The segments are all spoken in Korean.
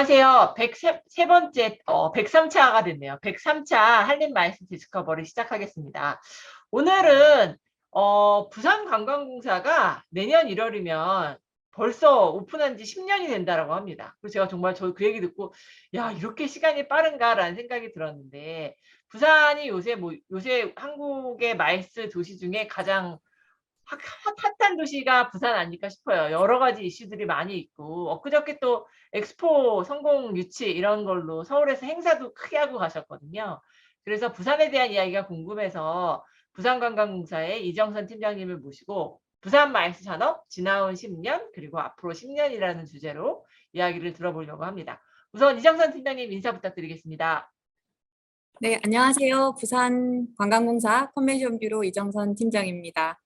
안녕하세요. 103번째, 103차가 됐네요. 103차 한림 마이스 디스커버리 시작하겠습니다. 오늘은, 부산관광공사가 내년 1월이면 벌써 오픈한 지 10년이 된다라고 합니다. 그래서 제가 정말 그 얘기 듣고, 야, 이렇게 시간이 빠른가라는 생각이 들었는데, 부산이 요새 한국의 마이스 도시 중에 가장 핫한 도시가 부산 아닐까 싶어요. 여러 가지 이슈들이 많이 있고, 엊그저께 또 엑스포 성공 유치 이런 걸로 서울에서 행사도 크게 하고 가셨거든요. 그래서 부산에 대한 이야기가 궁금해서 부산관광공사의 이정선 팀장님을 모시고 부산 마이스 산업 지나온 10년 그리고 앞으로 10년이라는 주제로 이야기를 들어보려고 합니다. 우선 이정선 팀장님 인사 부탁드리겠습니다. 네, 안녕하세요. 부산관광공사 컨벤션 뷰로 이정선 팀장입니다.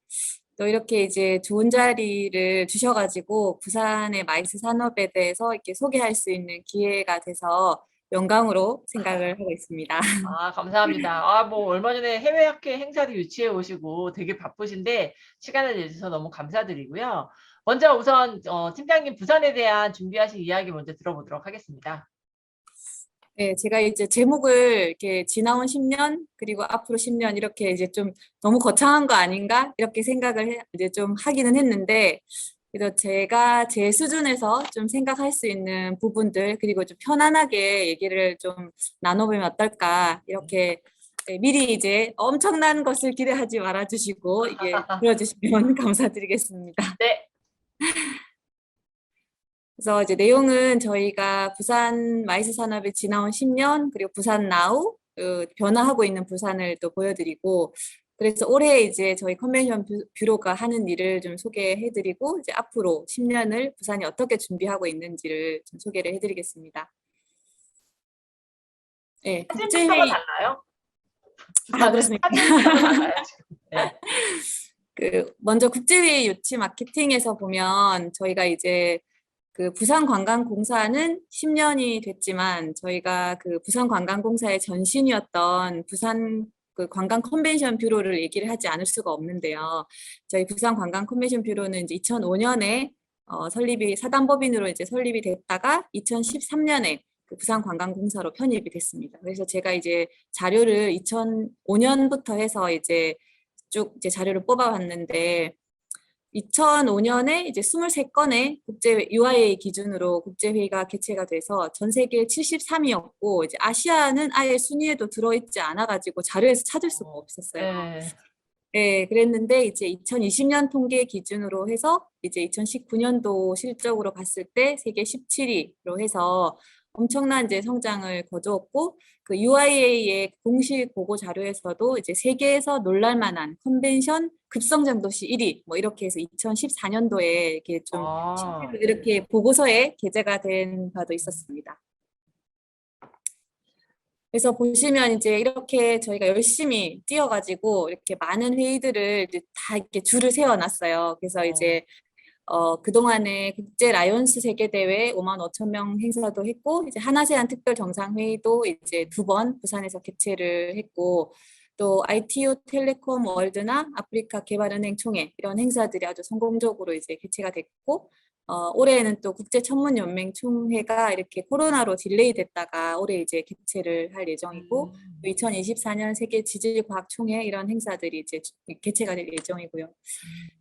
또 이렇게 이제 좋은 자리를 주셔가지고 부산의 마이스 산업에 대해서 이렇게 소개할 수 있는 기회가 돼서 영광으로 생각을 하고 있습니다. 아, 감사합니다. 얼마 전에 해외 학회 행사도 유치해 오시고 되게 바쁘신데 시간을 내주셔서 너무 감사드리고요. 먼저 우선 팀장님 부산에 대한 준비하신 이야기 먼저 들어보도록 하겠습니다. 네, 제가 이제 제목을 이렇게 지나온 10년 그리고 앞으로 10년 이렇게 이제 좀 너무 거창한 거 아닌가 이렇게 생각을 이제 좀 하기는 했는데 그래서 제가 제 수준에서 좀 생각할 수 있는 부분들 그리고 좀 편안하게 얘기를 좀 나눠보면 어떨까 이렇게 네, 미리 이제 엄청난 것을 기대하지 말아주시고 이게 들어주시면 감사드리겠습니다. 네. 그래서 이제 내용은 저희가 부산 마이스 산업에 지나온 10년 그리고 부산 나우 변화하고 있는 부산을 또 보여드리고 그래서 올해 이제 저희 컨벤션 뷰로가 하는 일을 좀 소개해드리고 이제 앞으로 10년을 부산이 어떻게 준비하고 있는지를 좀 소개를 해드리겠습니다. 네, 사진부터가 국제회의. 달라요? 그렇습니까? 사진부터가 달라요, 지금. 네. 먼저 국제회의 유치 마케팅에서 보면 저희가 이제 그 부산관광공사는 10년이 됐지만 저희가 그 부산관광공사의 전신이었던 부산 그 관광 컨벤션 뷰로를 얘기를 하지 않을 수가 없는데요. 저희 부산 관광 컨벤션 뷰로는 이제 2005년에 설립이 사단법인으로 이제 설립이 됐다가 2013년에 그 부산관광공사로 편입이 됐습니다. 그래서 제가 이제 자료를 2005년부터 해서 이제 쭉 이제 자료를 뽑아봤는데 2005년에 이제 23건의 국제 UIA 기준으로 국제회의가 개최가 돼서 전 세계 73위였고 이제 아시아는 아예 순위에도 들어있지 않아가지고 자료에서 찾을 수가 없었어요. 네. 네, 그랬는데 이제 2020년 통계 기준으로 해서 이제 2019년도 실적으로 봤을 때 세계 17위로 해서 엄청난 이제 성장을 거두었고 그 UIA의 공식 보고 자료에서도 이제 세계에서 놀랄만한 컨벤션 급성장 도시 1위 뭐 이렇게 해서 2014년도에 이렇게 좀 아, 이렇게 보고서에 게재가 된 바도 있었습니다. 그래서 보시면 이제 이렇게 저희가 열심히 뛰어가지고 이렇게 많은 회의들을 이제 다 이렇게 줄을 세워놨어요. 그래서 이제 그동안에 국제 라이온스 세계대회 5만 5천 명 행사도 했고, 이제 하나세안 특별 정상회의도 이제 2번 부산에서 개최를 했고, 또 ITU 텔레콤 월드나 아프리카 개발은행 총회 이런 행사들이 아주 성공적으로 이제 개최가 됐고, 올해에는 또 국제천문연맹 총회가 이렇게 코로나로 딜레이 됐다가 올해 이제 개최를 할 예정이고, 2024년 세계 지질과학총회 이런 행사들이 이제 개최가 될 예정이고요.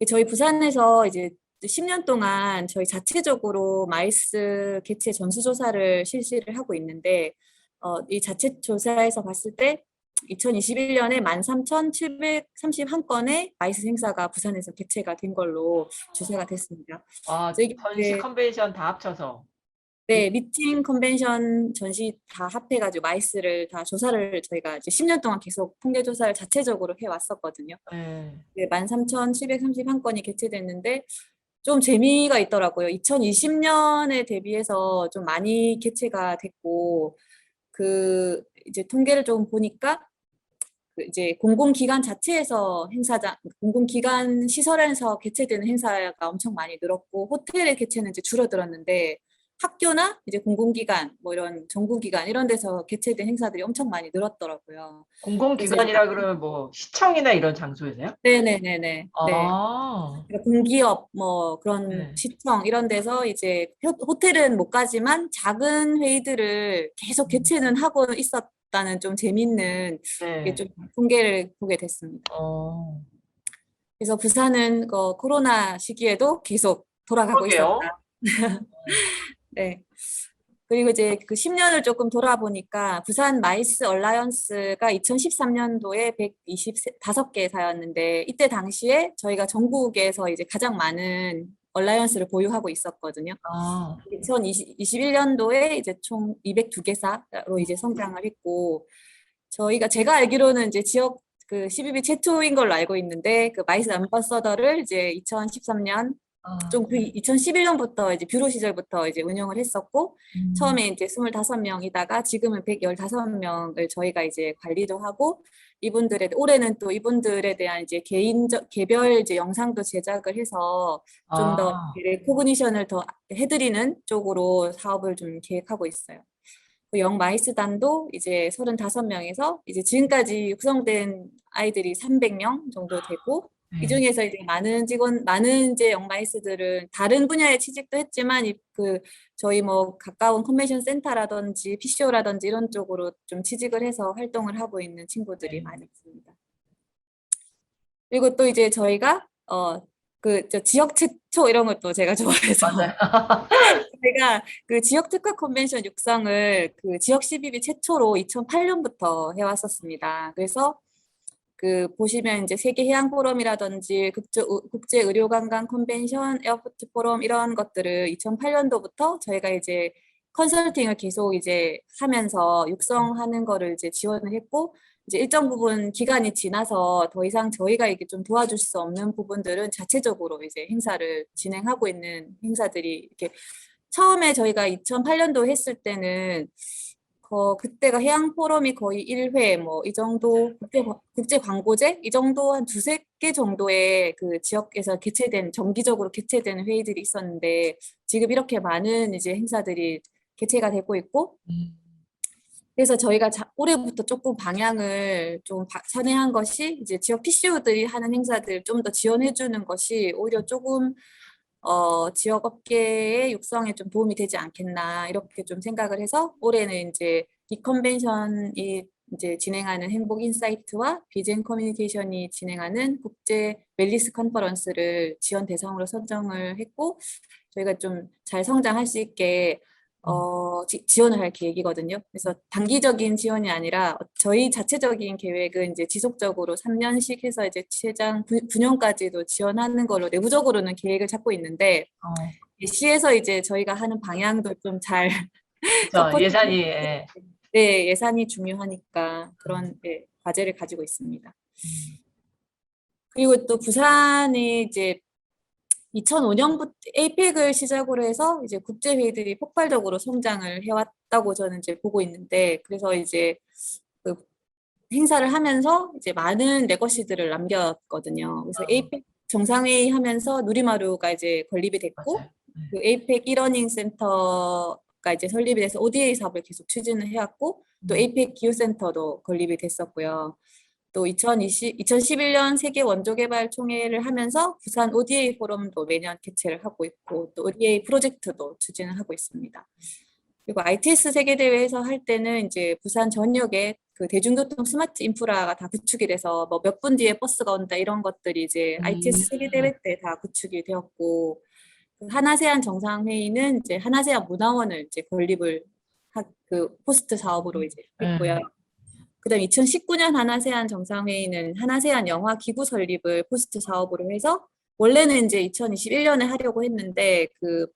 저희 부산에서 이제 10년 동안 저희 자체적으로 마이스 개체 전수조사를 실시를 하고 있는데, 이 자체 조사에서 봤을 때 2021년에 13,731건의 마이스 행사가 부산에서 개최가 된 걸로 조사가 됐습니다. 그래서 이게 전시 이제 컨벤션 다 합쳐서. 네, 미팅, 컨벤션, 전시 다 합해가지고 마이스를 다 조사를 저희가 이제 10년 동안 계속 통계 조사를 자체적으로 해왔었거든요. 네. 네, 13,731건이 개최됐는데 좀 재미가 있더라고요. 2020년에 대비해서 좀 많이 개최가 됐고 그 이제 통계를 좀 보니까 그 이제 공공기관 자체에서 공공기관 시설에서 개최되는 행사가 엄청 많이 늘었고 호텔의 개최는 이제 줄어들었는데 학교나 이제 공공기관, 뭐 이런 정부기관 이런 데서 개최된 행사들이 엄청 많이 늘었더라고요. 그래서 이제 공공기관이라 그러면 뭐 시청이나 이런 장소에서요? 네네네네. 네. 아, 그러니까 공기업 뭐 그런 네. 시청 이런 데서 이제 호텔은 못 가지만 작은 회의들을 계속 개최는 하고 있었다는 좀 재밌는 게 네. 좀 통계를 보게 됐습니다. 어, 그래서 부산은 그 코로나 시기에도 계속 돌아가고 있었다. 그러게요. 네. 그리고 이제 그 10년을 조금 돌아보니까 부산 마이스 얼라이언스가 2013년도에 125개 사였는데 이때 당시에 저희가 전국에서 이제 가장 많은 얼라이언스를 보유하고 있었거든요. 아, 2021년도에 이제 총 202개사로 이제 성장을 했고 제가 알기로는 이제 지역 그 12비 최초인 걸로 알고 있는데 그 마이스 앰버서더를 이제 2013년 아, 좀 그 2011년부터 이제 뷰로 시절부터 이제 운영을 했었고 음, 처음에 이제 25명이다가 지금은 115명을 저희가 이제 관리도 하고 올해는 또 이분들에 대한 이제 개별 이제 영상도 제작을 해서 좀 더 아, 레코그니션을 더 해드리는 쪽으로 사업을 좀 계획하고 있어요. 그 영마이스단도 이제 35명에서 이제 지금까지 구성된 아이들이 300명 정도 되고 이 네. 중에서 이제 많은 이제 영마이스들은 다른 분야에 취직도 했지만 저희 뭐 가까운 컨벤션 센터라든지 PCO라든지 이런 쪽으로 좀 취직을 해서 활동을 하고 있는 친구들이 네. 많이 있습니다. 그리고 또 이제 저희가 저 지역 최초 이런 것도 제가 좋아해서 맞아요. 제가 그 지역 특화 컨벤션 육성을 그 지역 12비 최초로 2008년부터 해왔었습니다. 그래서 그 보시면 이제 세계 해양 포럼이라든지 국제 의료 관광 컨벤션, 에어포트 포럼 이런 것들을 2008년도부터 저희가 이제 컨설팅을 계속 이제 하면서 육성하는 거를 이제 지원을 했고 이제 일정 부분 기간이 지나서 더 이상 저희가 이게 좀 도와줄 수 없는 부분들은 자체적으로 이제 행사를 진행하고 있는 행사들이 이렇게 처음에 저희가 2008년도 했을 때는 그때가 해양 포럼이 거의 1회 뭐 이 정도 국제 광고제 이 정도 한 두세 개 정도의 그 지역에서 정기적으로 개최되는 회의들이 있었는데 지금 이렇게 많은 이제 행사들이 개최가 되고 있고 음, 그래서 저희가 올해부터 조금 방향을 좀 선회한 것이 이제 지역 PCO들이 하는 행사들 좀 더 지원해 주는 것이 오히려 조금 지역 업계의 육성에 좀 도움이 되지 않겠나 이렇게 좀 생각을 해서 올해는 이제 이 컨벤션이 이제 진행하는 행복 인사이트와 비젠 커뮤니케이션이 진행하는 국제 웰리스 컨퍼런스를 지원 대상으로 선정을 했고 저희가 좀 잘 성장할 수 있게 지원을 할 계획이거든요. 그래서 단기적인 지원이 아니라 저희 자체적인 계획은 이제 지속적으로 3년씩 해서 이제 최장 9년까지도 지원하는 걸로 내부적으로는 계획을 잡고 있는데 어, 시에서 이제 저희가 하는 방향도 좀 잘 그쵸. 서포트 예산이, 예. 네, 예산이 중요하니까 그런 네, 과제를 가지고 있습니다. 음, 그리고 또 부산이 이제 2005년부터 에이펙을 시작으로 해서 이제 국제회의들이 폭발적으로 성장을 해왔다고 저는 이제 보고 있는데, 그래서 이제 그 행사를 하면서 이제 많은 레거시들을 남겼거든요. 그래서 어, 에이펙 정상회의 하면서 누리마루가 이제 건립이 됐고, 맞아요. 네. 그 에이펙 이러닝 센터가 이제 설립이 돼서 ODA 사업을 계속 추진을 해왔고, 또 음, 에이펙 기후센터도 건립이 됐었고요. 또 2011년 세계 원조개발 총회를 하면서 부산 ODA 포럼도 매년 개최를 하고 있고 또 ODA 프로젝트도 추진을 하고 있습니다. 그리고 ITS 세계대회에서 할 때는 이제 부산 전역에 그 대중교통 스마트 인프라가 다 구축이 돼서 뭐 몇 분 뒤에 버스가 온다 이런 것들이 이제 ITS 세계대회 때 다 구축이 되었고 그 하나세안 정상회의는 이제 하나세안 문화원을 이제 그 포스트 사업으로 이제 했고요. 네. 그다음 2019년 하나세안 정상회의는 하나세안 영화 기구 설립을 포스트 사업으로 해서 원래는 이제 2021년에 하려고 했는데 그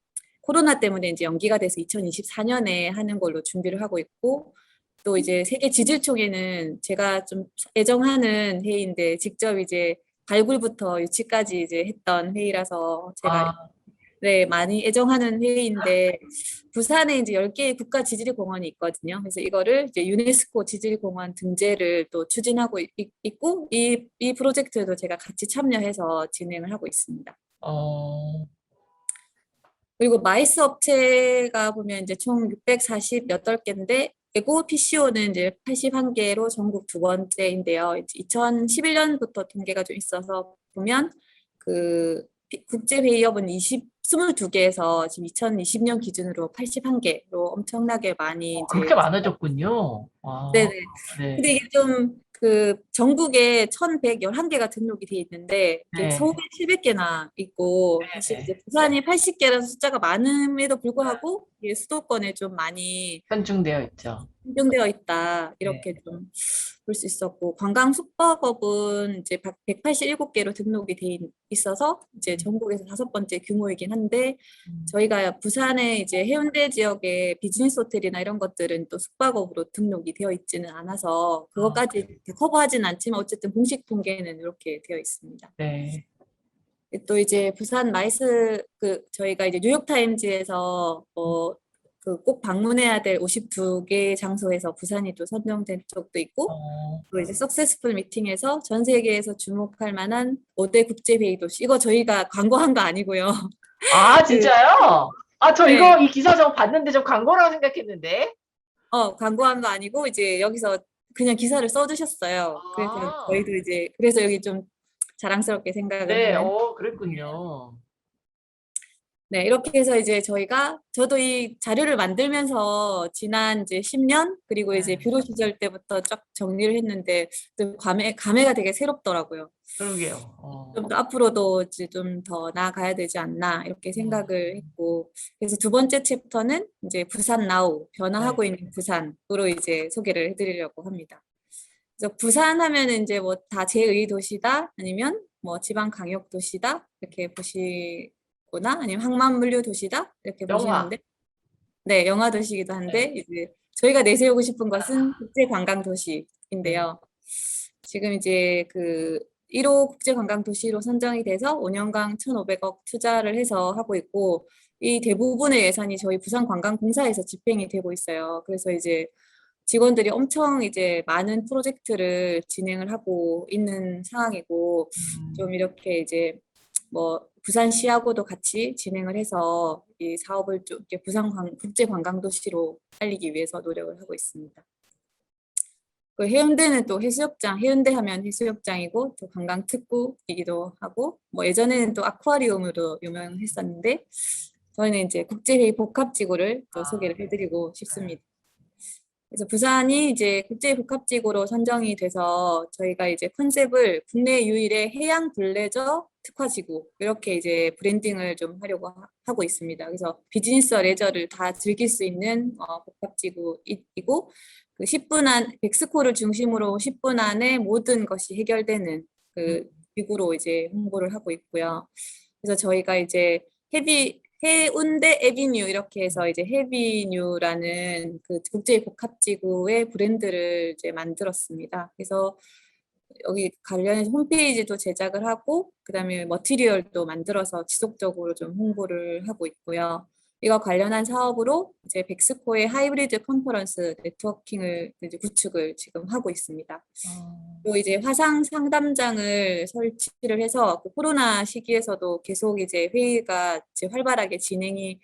코로나 때문에 이제 연기가 돼서 2024년에 하는 걸로 준비를 하고 있고 또 이제 세계 지질총회는 제가 좀 애정하는 회의인데 직접 이제 발굴부터 유치까지 이제 했던 회의라서 제가 아, 네, 많이 애정하는 회의인데 부산에 이제 10개의 국가 지질이 공원이 있거든요. 그래서 이거를 이제 유네스코 지질공원 등재를 또 추진하고 있고 이 프로젝트도 제가 같이 참여해서 진행을 하고 있습니다. 어, 그리고 마이스 업체가 보면 이제 총 648개인데 에고 PCO는 이제 81개로 전국 두 번째인데요. 2011년부터 통계가 좀 있어서 보면 그 국제 회의업은 22개에서 지금 2020년 기준으로 81개로 엄청나게 많이 이제 그렇게 많아졌군요. 아, 네네. 네. 근데 이게 좀 그 전국에 1111개가 등록이 돼 있는데 이제 네. 서울에 700개나 있고 사실 네. 이제 부산이 80개라는 숫자가 많음에도 불구하고 이게 수도권에 좀 많이 편중되어 있죠. 한정되어 있다 네. 이렇게 좀 볼 수 있었고 관광 숙박업은 이제 187개로 등록이 돼 있어서 이제 음, 전국에서 다섯 번째 규모이긴 한데 음. 저희가 부산에 이제 해운대 지역의 비즈니스 호텔이나 이런 것들은 또 숙박업으로 등록이 되어 있지는 않아서 아, 그것까지 다 커버하진 않지만 어쨌든 공식 통계는 이렇게 되어 있습니다. 네. 또 이제 부산 마이스 그 저희가 이제 뉴욕타임즈에서 그 꼭 방문해야 될 52개 장소에서 부산이 또 선정된 적도 있고 어, 또 이제 석세스풀 미팅에서 전 세계에서 주목할 만한 5대 국제 회의 도시 이거 저희가 광고한 거 아니고요. 아, 그 진짜요? 아, 저 네. 이거 이 기사 저 봤는데 저 광고라고 생각했는데. 광고한 거 아니고 이제 여기서 그냥 기사를 써주셨어요. 그래서 아, 저희도 이제 그래서 여기 좀 자랑스럽게 생각을 네. 하는 그랬군요. 네, 이렇게 해서 이제 저도 이 자료를 만들면서 지난 이제 10년, 그리고 이제 네. 뷰러 시절 때부터 쫙 정리를 했는데, 좀 감회가 되게 새롭더라고요. 그러게요. 좀 더 앞으로도 이제 좀 더 나아가야 되지 않나, 이렇게 생각을 음, 했고, 그래서 두 번째 챕터는 이제 부산 나우, 네. 변화하고 있는 부산으로 이제 소개를 해드리려고 합니다. 그래서 부산 하면은 이제 뭐 다 제2 도시다 아니면 뭐 지방 강역 도시다 이렇게 보시거나 아니면 항만 물류 도시다 이렇게 영화. 보시는데 네, 영화 도시이기도 네. 한데 이제 저희가 내세우고 싶은 것은 국제 관광 네. 도시인데요. 지금 이제 그 1호 국제 관광 도시로 선정이 돼서 5년간 1,500억 투자를 해서 하고 있고 이 대부분의 예산이 저희 부산관광공사에서 집행이 되고 있어요. 그래서 이제 직원들이 엄청 이제 많은 프로젝트를 진행을 하고 있는 상황이고 음, 좀 이렇게 이제 뭐 부산시하고도 같이 진행을 해서 이 사업을 좀 이렇게 국제관광도시로 알리기 위해서 노력을 하고 있습니다. 그 해운대는 또 해수욕장, 해운대 하면 해수욕장이고 또 관광 특구이기도 하고 뭐 예전에는 또 아쿠아리움으로 유명했었는데 저희는 이제 국제회의 복합지구를 또 소개를 해드리고 네. 싶습니다. 그래서 부산이 이제 국제복합지구로 선정이 돼서 저희가 이제 컨셉을 국내 유일의 해양 블레저 특화지구 이렇게 이제 브랜딩을 좀 하려고 하고 있습니다. 그래서 비즈니스와 레저를 다 즐길 수 있는 복합지구이고 그 10분 안 백스코를 중심으로 10분 안에 모든 것이 해결되는 음, 그 지구로 이제 홍보를 하고 있고요. 그래서 저희가 이제 해운대 에비뉴 이렇게 해서 이제 해비뉴라는 그 국제 복합지구의 브랜드를 이제 만들었습니다. 그래서 여기 관련해서 홈페이지도 제작을 하고 그다음에 머티리얼도 만들어서 지속적으로 좀 홍보를 하고 있고요. 이거 관련한 사업으로 이제 백스코의 하이브리드 컨퍼런스 네트워킹을 이제 구축을 지금 하고 있습니다. 어, 또 이제 화상 상담장을 설치를 해서 그 코로나 시기에서도 계속 이제 회의가 이제 활발하게 진행이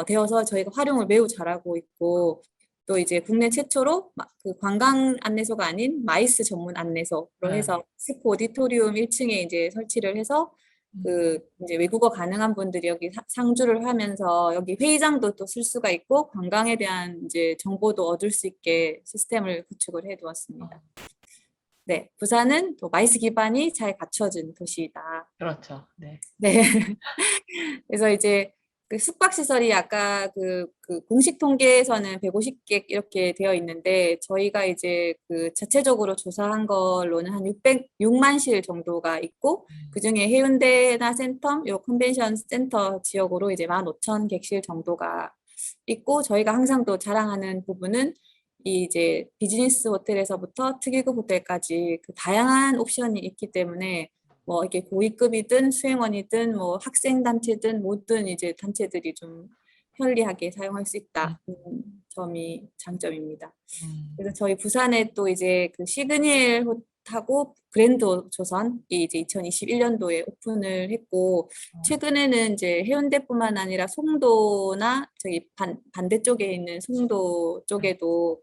되어서 저희가 활용을 매우 잘하고 있고 또 이제 국내 최초로 그 관광 안내소가 아닌 마이스 전문 안내소로 네. 해서 스코 오디토리움 1층에 이제 설치를 해서 음, 그 이제 외국어 가능한 분들이 여기 상주를 하면서 여기 회의장도 또 쓸 수가 있고 관광에 대한 이제 정보도 얻을 수 있게 시스템을 구축을 해 두었습니다. 어, 네, 부산은 또 마이스 기반이 잘 갖춰진 도시이다. 그렇죠. 네. 네. 그래서 이제 그 숙박시설이 아까 그 공식 통계에서는 150개 이렇게 되어 있는데 저희가 이제 그 자체적으로 조사한 걸로는 한 6만 실 정도가 있고 그중에 해운대나 센텀, 요 컨벤션 센터 지역으로 이제 15,000객실 정도가 있고 저희가 항상 또 자랑하는 부분은 이 이제 비즈니스 호텔에서부터 특이급 호텔까지 그 다양한 옵션이 있기 때문에 뭐 이렇게 고위급이든 수행원이든 뭐 학생 단체든 모든 이제 단체들이 좀 편리하게 사용할 수 음, 있다. 점이 장점입니다. 음, 그래서 저희 부산에 또 이제 그 시그니엘 하고 그랜드 조선이 이제 2021년도에 오픈을 했고 최근에는 이제 해운대뿐만 아니라 송도나 저기 반대쪽에 있는 송도 쪽에도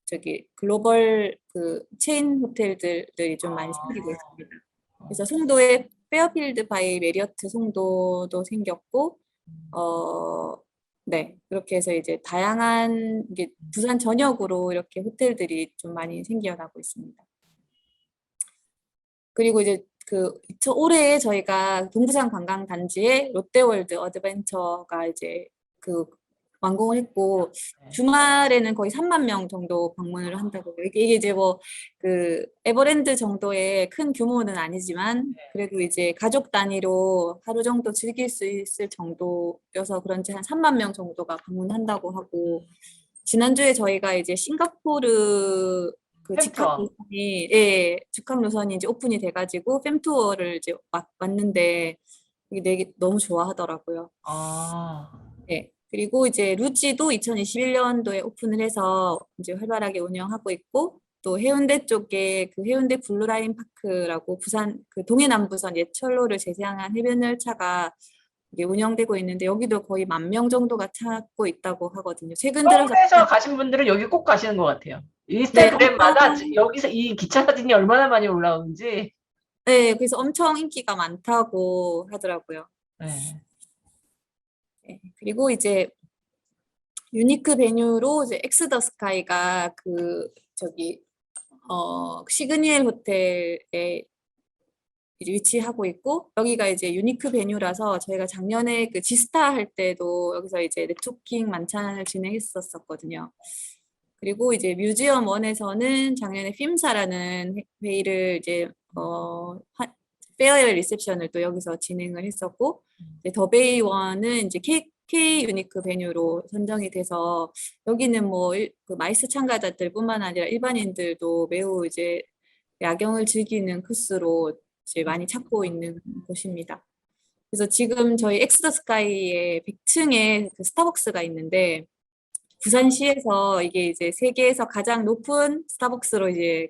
저기 글로벌 그 체인 호텔들이 좀 많이 생기고 있습니다. 그래서 송도에 페어필드 바이 메리어트 송도도 생겼고 네, 그렇게 해서 이제 다양한 이게 부산 전역으로 이렇게 호텔들이 좀 많이 생겨나고 있습니다. 그리고 이제 올해 저희가 동부산 관광단지에 롯데월드 어드벤처가 이제 완공을 했고 주말에는 거의 3만 명 정도 방문을 한다고. 이게 이제 뭐 에버랜드 정도의 큰 규모는 아니지만 그래도 이제 가족 단위로 하루 정도 즐길 수 있을 정도여서 그런지 한 3만 명 정도가 방문한다고 하고 지난주에 저희가 이제 싱가포르 햄투어. 직항 노선이 이제 오픈이 돼가지고 fem투어를 이제 왔는데 이게 되게 너무 좋아하더라고요. 네. 그리고 이제 루지도 2021년도에 오픈을 해서 이제 활발하게 운영하고 있고 또 해운대 쪽에 해운대 블루라인 파크라고 부산 동해남부선 옛철로를 재생한 해변 열차가 이게 운영되고 있는데 여기도 거의 1만 명 정도가 찾고 있다고 하거든요. 최근 들어서 서울에서 가신 분들은 여기 꼭 가시는 것 같아요. 네, 인스타그램마다 여기서 이 기차 사진이 얼마나 많이 올라오는지. 네, 그래서 엄청 인기가 많다고 하더라고요. 네. 네, 그리고 이제 유니크 베뉴로 이제 엑스 더 스카이가 시그니엘 호텔에 이제 위치하고 있고 여기가 이제 유니크 베뉴라서 저희가 작년에 지스타 할 때도 여기서 이제 네트워킹 만찬을 진행했었거든요. 그리고 이제 뮤지엄 1에서는 작년에 핌사라는 회의를 이제 페어웨어 리셉션을 또 여기서 진행을 했었고 더베이 1은 이제 K 유니크 베뉴로 선정이 돼서 여기는 뭐 마이스 참가자들뿐만 아니라 일반인들도 매우 이제 야경을 즐기는 코스로 이제 많이 찾고 있는 곳입니다. 그래서 지금 저희 엑스 더 스카이의 100층에 스타벅스가 있는데 부산시에서 이게 이제 세계에서 가장 높은 스타벅스로 이제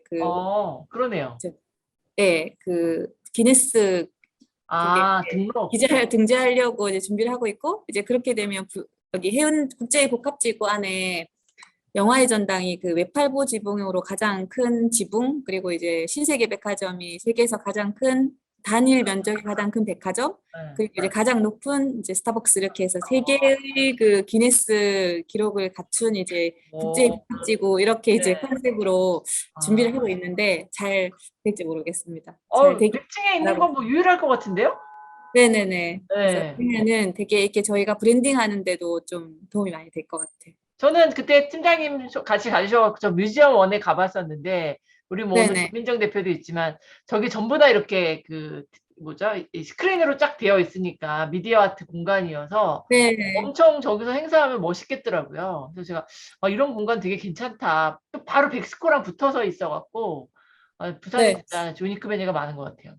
그러네요. 네, 기네스 등록. 등재하려고 이제 준비를 하고 있고 이제 그렇게 되면 여기 해운 국제 복합지구 안에 영화의 전당이 외팔보 지붕으로 가장 큰 지붕 그리고 이제 신세계 백화점이 세계에서 가장 큰 단일 면적이 가장 큰 백화점 그리고 이제 가장 높은 이제 스타벅스 이렇게 해서 세 개의 기네스 기록을 갖춘 이제 국제 복합지구 이렇게 이제 컨셉으로 준비를 하고 있는데 잘 될지 모르겠습니다. 잘 되게 100층에 있는 건 뭐 유일할 것 같은데요? 네네네. 그래서 그러면은 되게 이렇게 저희가 브랜딩하는데도 좀 도움이 많이 될 것 같아요. 저는 그때 팀장님 같이 가셔서 저 뮤지엄 1에 가봤었는데 우리 뭐 오늘 김민정 대표도 있지만 저기 전부 다 이렇게 스크린으로 쫙 되어 있으니까 미디어 아트 공간이어서 엄청 저기서 행사하면 멋있겠더라고요. 그래서 제가 이런 공간 되게 괜찮다. 또 바로 백스코랑 붙어서 있어갖고 부산에 진짜 유니크 베뉴가 많은 것 같아요.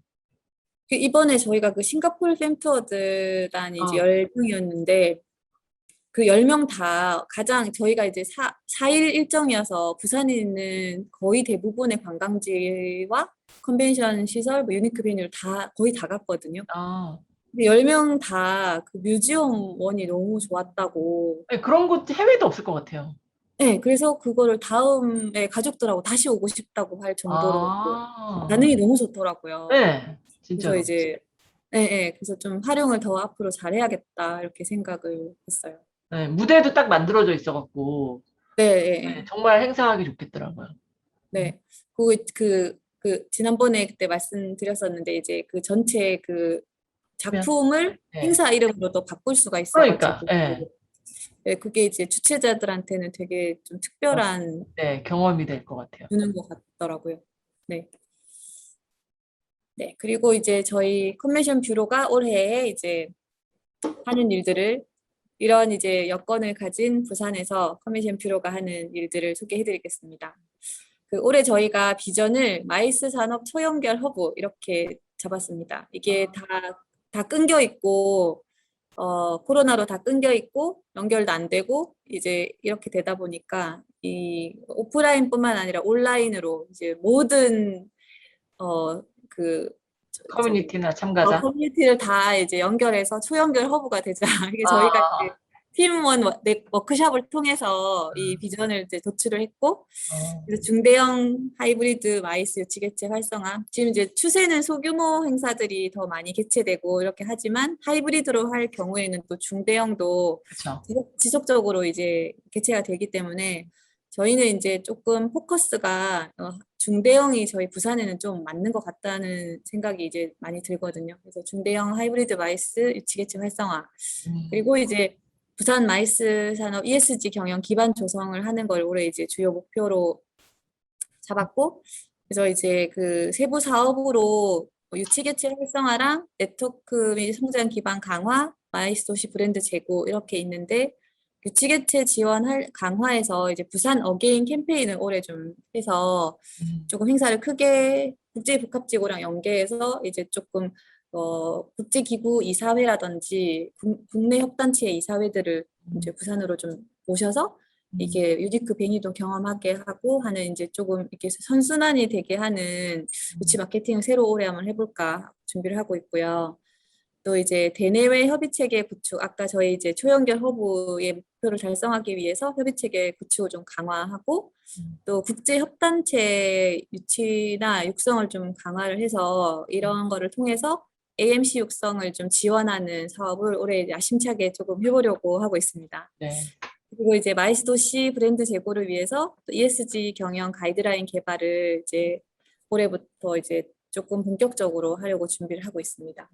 이번에 저희가 싱가포르 fem투어들단 이제 10명이었는데 그 10명 다 가장 저희가 이제 4일 일정이어서 부산에 있는 거의 대부분의 관광지와 컨벤션 시설, 뭐 유니크 베뉴를 거의 다 갔거든요. 근데 10명 다 뮤지엄 1이 너무 좋았다고. 네, 그런 곳 해외도 없을 것 같아요. 네, 그래서 그거를 다음에 가족들하고 다시 오고 싶다고 할 정도로 반응이 너무 좋더라고요. 네, 진짜로. 그래서 이제 그래서 좀 활용을 더 앞으로 잘해야겠다 이렇게 생각을 했어요. 네, 무대도 딱 만들어져 있어갖고 정말 행사하기 좋겠더라고요. 네, 지난번에 그때 말씀드렸었는데 이제 전체 작품을 행사 이름으로 또 바꿀 수가 있어가지고 그게 이제 주최자들한테는 되게 좀 특별한 경험이 될 것 같아요. 주는 것 같더라고요. 네. 네, 그리고 이제 저희 컨벤션 뷰로가 올해 이제 하는 일들을 이런 이제 여건을 가진 부산에서 컨벤션 뷰로가 하는 일들을 소개해드리겠습니다. 올해 저희가 비전을 마이스 산업 초연결 허브 이렇게 잡았습니다. 이게 다 끊겨 있고 코로나로 다 끊겨 있고 연결도 안 되고 이제 이렇게 되다 보니까 이 오프라인뿐만 아니라 온라인으로 이제 모든 그 저기 커뮤니티나 참가자. 커뮤니티를 다 이제 연결해서 초연결 허브가 되자. 이게 저희가 이제 아, 팀원 워크숍을 통해서 이 비전을 이제 도출을 했고, 어, 그래서 중대형 하이브리드 마이스 유치 개체 활성화. 지금 이제 추세는 소규모 행사들이 더 많이 개최되고 이렇게 하지만 하이브리드로 할 경우에는 또 중대형도 그쵸. 지속적으로 이제 개최가 되기 때문에 저희는 이제 조금 포커스가 중대형이 저희 부산에는 좀 맞는 것 같다는 생각이 이제 많이 들거든요. 그래서 중대형 하이브리드 마이스 유치 개체 활성화. 음, 그리고 이제 부산 마이스 산업 ESG 경영 기반 조성을 하는 걸 올해 이제 주요 목표로 잡았고, 그래서 이제 그 세부 사업으로 유치 개체 활성화랑 네트워크 및 성장 기반 강화, 마이스 도시 브랜드 제고 이렇게 있는데, 유치 개체 지원 강화해서 이제 부산 어게인 캠페인을 올해 좀 해서 음, 조금 행사를 크게 국제복합지구랑 연계해서 이제 조금 국제기구 이사회라든지 국내 협단체 이사회들을 이제 음, 부산으로 좀 모셔서 음, 이게 유니크 베뉴도 경험하게 하고 하는 이제 조금 이렇게 선순환이 되게 하는 유치 마케팅을 새로 올해 한번 해볼까 준비를 하고 있고요. 또 이제 대내외 협의 체계 구축, 아까 저희 이제 초연결 허브의 목표를 달성하기 위해서 협의 체계 구축을 좀 강화하고 음, 또 국제 협단체 유치나 육성을 좀 강화를 해서 음, 이런 거를 통해서 AMC 육성을 좀 지원하는 사업을 올해 야심차게 조금 해보려고 하고 있습니다. 네. 그리고 이제 마이스 도시 브랜드 제고를 위해서 또 ESG 경영 가이드라인 개발을 이제 올해부터 이제 조금 본격적으로 하려고 준비를 하고 있습니다.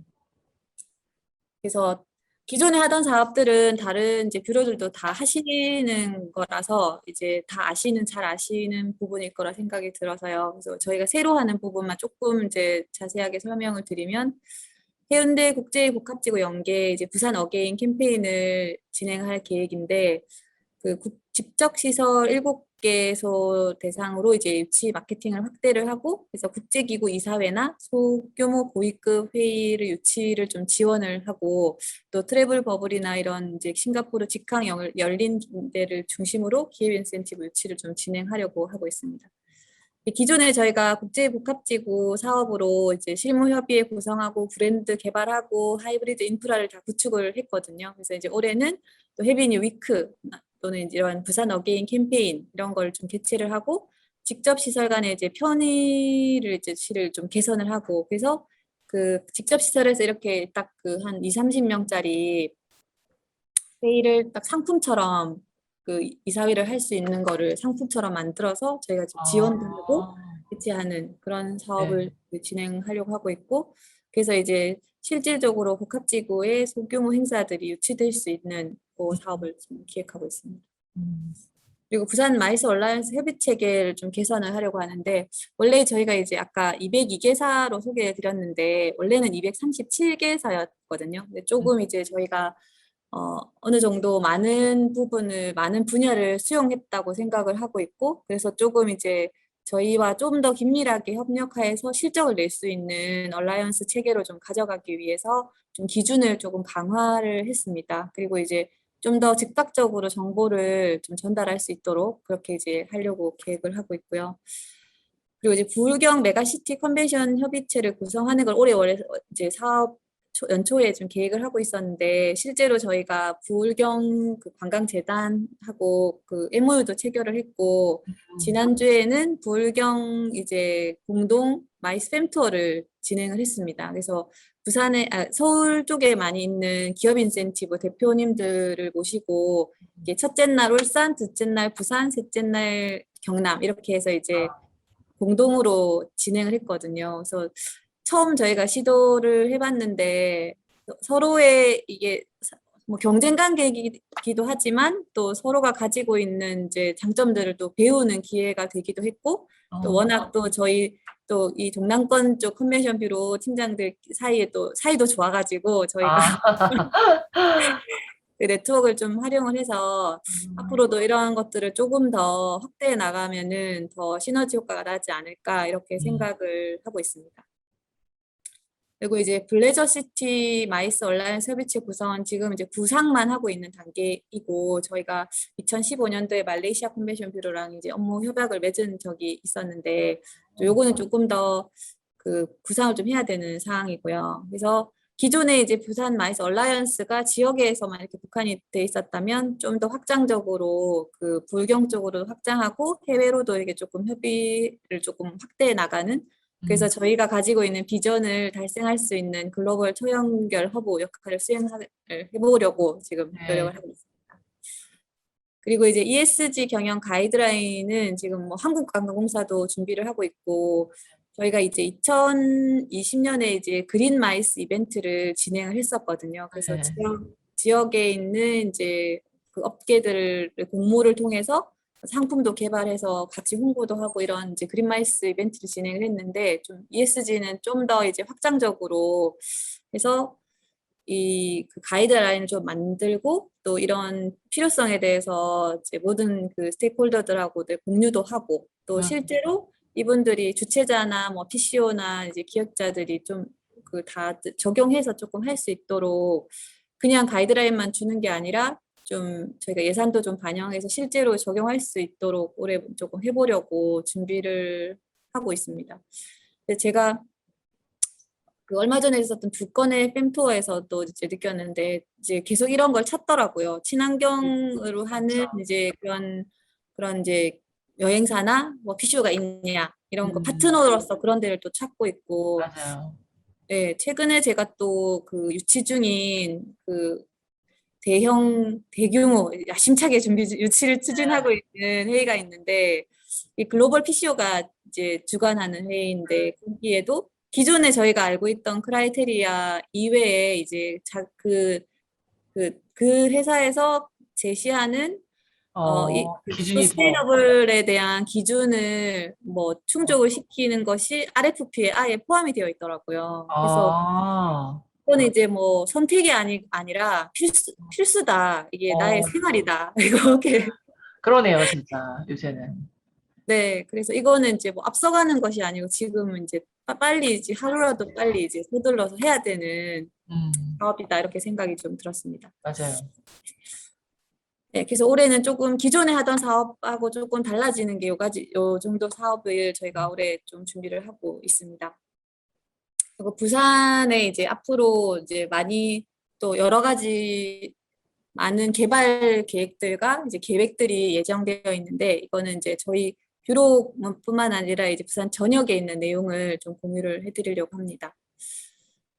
그래서 기존에 하던 사업들은 다른 이제 뷰러들도 다 하시는 거라서 이제 다 잘 아시는 부분일 거라 생각이 들어서요. 그래서 저희가 새로 하는 부분만 조금 이제 자세하게 설명을 드리면 해운대 국제복합지구 연계 이제 부산 어게인 캠페인을 진행할 계획인데 그 집적시설 7개소 대상으로 이제 유치 마케팅을 확대를 하고 그래서 국제기구 이사회나 소규모 고위급 회의를 유치를 좀 지원을 하고 또 트래블 버블이나 이런 이제 싱가포르 직항 열린 데를 중심으로 기업 인센티브 유치를 좀 진행하려고 하고 있습니다. 기존에 저희가 국제복합지구 사업으로 이제 실무협의회 구성하고 브랜드 개발하고 하이브리드 인프라를 다 구축을 했거든요. 그래서 이제 올해는 또 해비뉴 위크 또는 이제 이런 부산 어게인 캠페인 이런 걸 좀 개최를 하고 직접 시설 간의 이제 편의를 이제 실을 좀 개선을 하고 그래서 그 직접 시설에서 이렇게 딱 그 한 2, 30명짜리 회의를 딱 상품처럼 그 이사회를 할 수 있는 거를 상품처럼 만들어서 저희가 좀 지원도 하고 아, 개최하는 그런 네. 사업을 진행하려고 하고 있고 그래서 이제 실질적으로 복합지구의 소규모 행사들이 유치될 수 있는 그 음, 사업을 지금 기획하고 있습니다. 음, 그리고 부산 마이스 얼라이언스 협의 체계를 좀 개선을 하려고 하는데 원래 저희가 이제 아까 202개사로 소개해 드렸는데 원래는 237개사였거든요. 근데 음, 조금 이제 저희가 어느 정도 많은 부분을, 많은 분야를 수용했다고 생각을 하고 있고, 그래서 조금 이제 저희와 좀 더 긴밀하게 협력해서 실적을 낼 수 있는 얼라이언스 체계로 좀 가져가기 위해서 좀 기준을 조금 강화를 했습니다. 그리고 이제 좀 더 즉각적으로 정보를 좀 전달할 수 있도록 그렇게 이제 하려고 계획을 하고 있고요. 그리고 이제 부울경 메가시티 컨벤션 협의체를 구성하는 걸 올해 원래 이제 사업 연초에 좀 계획을 하고 있었는데 실제로 저희가 부울경 그 관광재단하고 그 MOU도 체결을 했고 지난주에는 부울경 이제 공동 마이스 팸 투어를 진행을 했습니다. 그래서 서울 쪽에 많이 있는 기업 인센티브 대표님들을 모시고 이게 첫째 날 울산, 둘째 날 부산, 셋째 날 경남 이렇게 해서 이제 공동으로 진행을 했거든요. 그래서 처음 저희가 시도를 해봤는데 서로의 이게 뭐 경쟁 관계이기도 하지만 또 서로가 가지고 있는 이제 장점들을 또 배우는 기회가 되기도 했고 또 어, 워낙 또 저희 또 이 동남권 쪽 컨벤션 뷰로 팀장들 사이에 또 사이도 좋아가지고 저희가 아, 그 네트워크를 좀 활용을 해서 앞으로도 이러한 것들을 조금 더 확대해 나가면은 더 시너지 효과가 나지 않을까 이렇게 음, 생각을 하고 있습니다. 그리고 이제 블레저시티 마이스 얼라이언스 협의체 구성은 지금 이제 구상만 하고 있는 단계이고, 저희가 2015년도에 말레이시아 컨벤션 뷰로랑 이제 업무 협약을 맺은 적이 있었는데, 또 요거는 조금 더 그 구상을 좀 해야 되는 사항이고요. 그래서 기존에 이제 부산 마이스 얼라이언스가 지역에서만 이렇게 국한이 돼 있었다면 좀 더 확장적으로 그 불경 쪽으로 확장하고 해외로도 이렇게 조금 협의를 조금 확대해 나가는, 그래서 저희가 가지고 있는 비전을 달성할 수 있는 글로벌 초연결 허브 역할을 수행을 해보려고 지금 노력을 네. 하고 있습니다. 그리고 이제 ESG 경영 가이드라인은 지금 뭐 한국관광공사도 준비를 하고 있고, 저희가 이제 2020년에 이제 그린 마이스 이벤트를 진행을 했었거든요. 그래서 네. 지역에 있는 이제 그 업계들을 공모를 통해서 상품도 개발해서 같이 홍보도 하고 이런 이제 그린 마이스 이벤트를 진행을 했는데, 좀 ESG는 좀 더 이제 확장적으로 해서 이 그 가이드라인을 좀 만들고, 또 이런 필요성에 대해서 이제 모든 그 스테이크홀더들하고들 공유도 하고, 또 실제로 이분들이 주최자나 뭐 PCO나 이제 기획자들이 좀 그 다 적용해서 조금 할 수 있도록, 그냥 가이드라인만 주는 게 아니라 좀 저희가 예산도 좀 반영해서 실제로 적용할 수 있도록 올해 조금 해보려고 준비를 하고 있습니다. 근데 제가 그 얼마 전에 있었던 두 건의 fem투어에서도 이제 느꼈는데, 이제 계속 이런 걸 찾더라고요. 친환경으로 하는 그렇죠. 이제 그런 이제 여행사나 뭐 PCO가 있냐 이런 거 음, 파트너로서 그런 데를 또 찾고 있고, 맞아요. 네, 최근에 제가 또 그 유치 중인 그 대규모 야심차게 유치를 추진하고 있는 회의가 있는데, 이 글로벌 PCO가 이제 주관하는 회의인데, 거기에도 기존에 저희가 알고 있던 크라이테리아 이외에 이제 그 회사에서 제시하는 기준이 더, 서스테이너블에 대한 기준을 뭐 충족을 시키는 것이 RFP에 아예 포함이 되어 있더라고요. 그래서 아, 이거는 이제 뭐 선택이 아니라 필수다. 이게 나의 어, 생활이다. 이렇게. 그러네요, 진짜, 요새는. 네. 그래서 이거는 이제 뭐 앞서가는 것이 아니고 지금은 이제 빨리 이제 하루라도 빨리 이제 서둘러서 해야 되는 사업이다. 이렇게 생각이 좀 들었습니다. 맞아요. 네. 그래서 올해는 조금 기존에 하던 사업하고 조금 달라지는 게 요 정도 사업을 저희가 올해 좀 준비를 하고 있습니다. 그리고 부산에 이제 앞으로 이제 많이 또 여러 가지 많은 개발 계획들과 이제 계획들이 예정되어 있는데, 이거는 이제 저희 뷰로뿐만 아니라 이제 부산 전역에 있는 내용을 좀 공유를 해드리려고 합니다.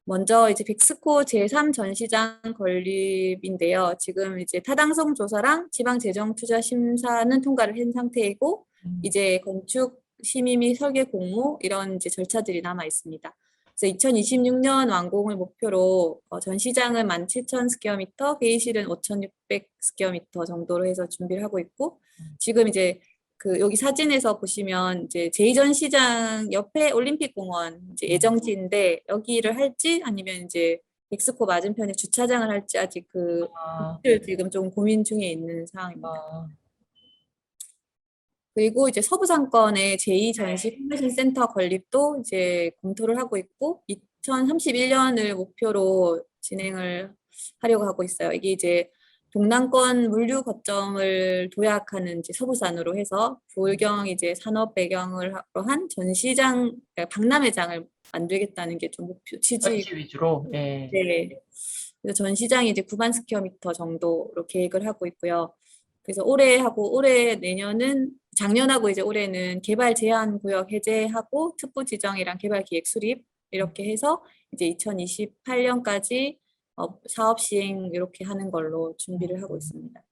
먼저 이제 백스코 제3 전시장 건립인데요. 지금 이제 타당성 조사랑 지방재정투자 심사는 통과를 한 상태이고, 이제 건축 심의 및 설계 공모 이런 이제 절차들이 남아 있습니다. 그래서 2026년 완공을 목표로 전시장은 17,000 스퀘어미터, 회의실은 5,600 스퀘어미터 정도로 해서 준비를 하고 있고, 지금 이제 그 여기 사진에서 보시면 이제 제2전시장 옆에 올림픽공원 이제 예정지인데, 여기를 할지 아니면 이제 엑스코 맞은편에 주차장을 할지 아직 그 아, 지금 좀 고민 중에 있는 상황입니다. 아, 그리고 이제 서부상권의 제2전시 네. 컨벤션 센터 건립도 이제 검토를 하고 있고, 2031년을 목표로 진행을 하려고 하고 있어요. 이게 이제 동남권 물류 거점을 도약하는 이제 서부산으로 해서 불경 이제 산업 배경을 한 전시장, 그러니까 박람회장을 만들겠다는 게 좀 목표 취지. 전시 위주로, 예. 네. 그래서 전시장이 이제 9만 스퀘어미터 정도로 계획을 하고 있고요. 그래서 올해 내년은 작년하고 이제 올해는 개발 제한 구역 해제하고 특부 지정이랑 개발 기획 수립 이렇게 해서 이제 2028년까지 사업 시행 이렇게 하는 걸로 준비를 하고 있습니다.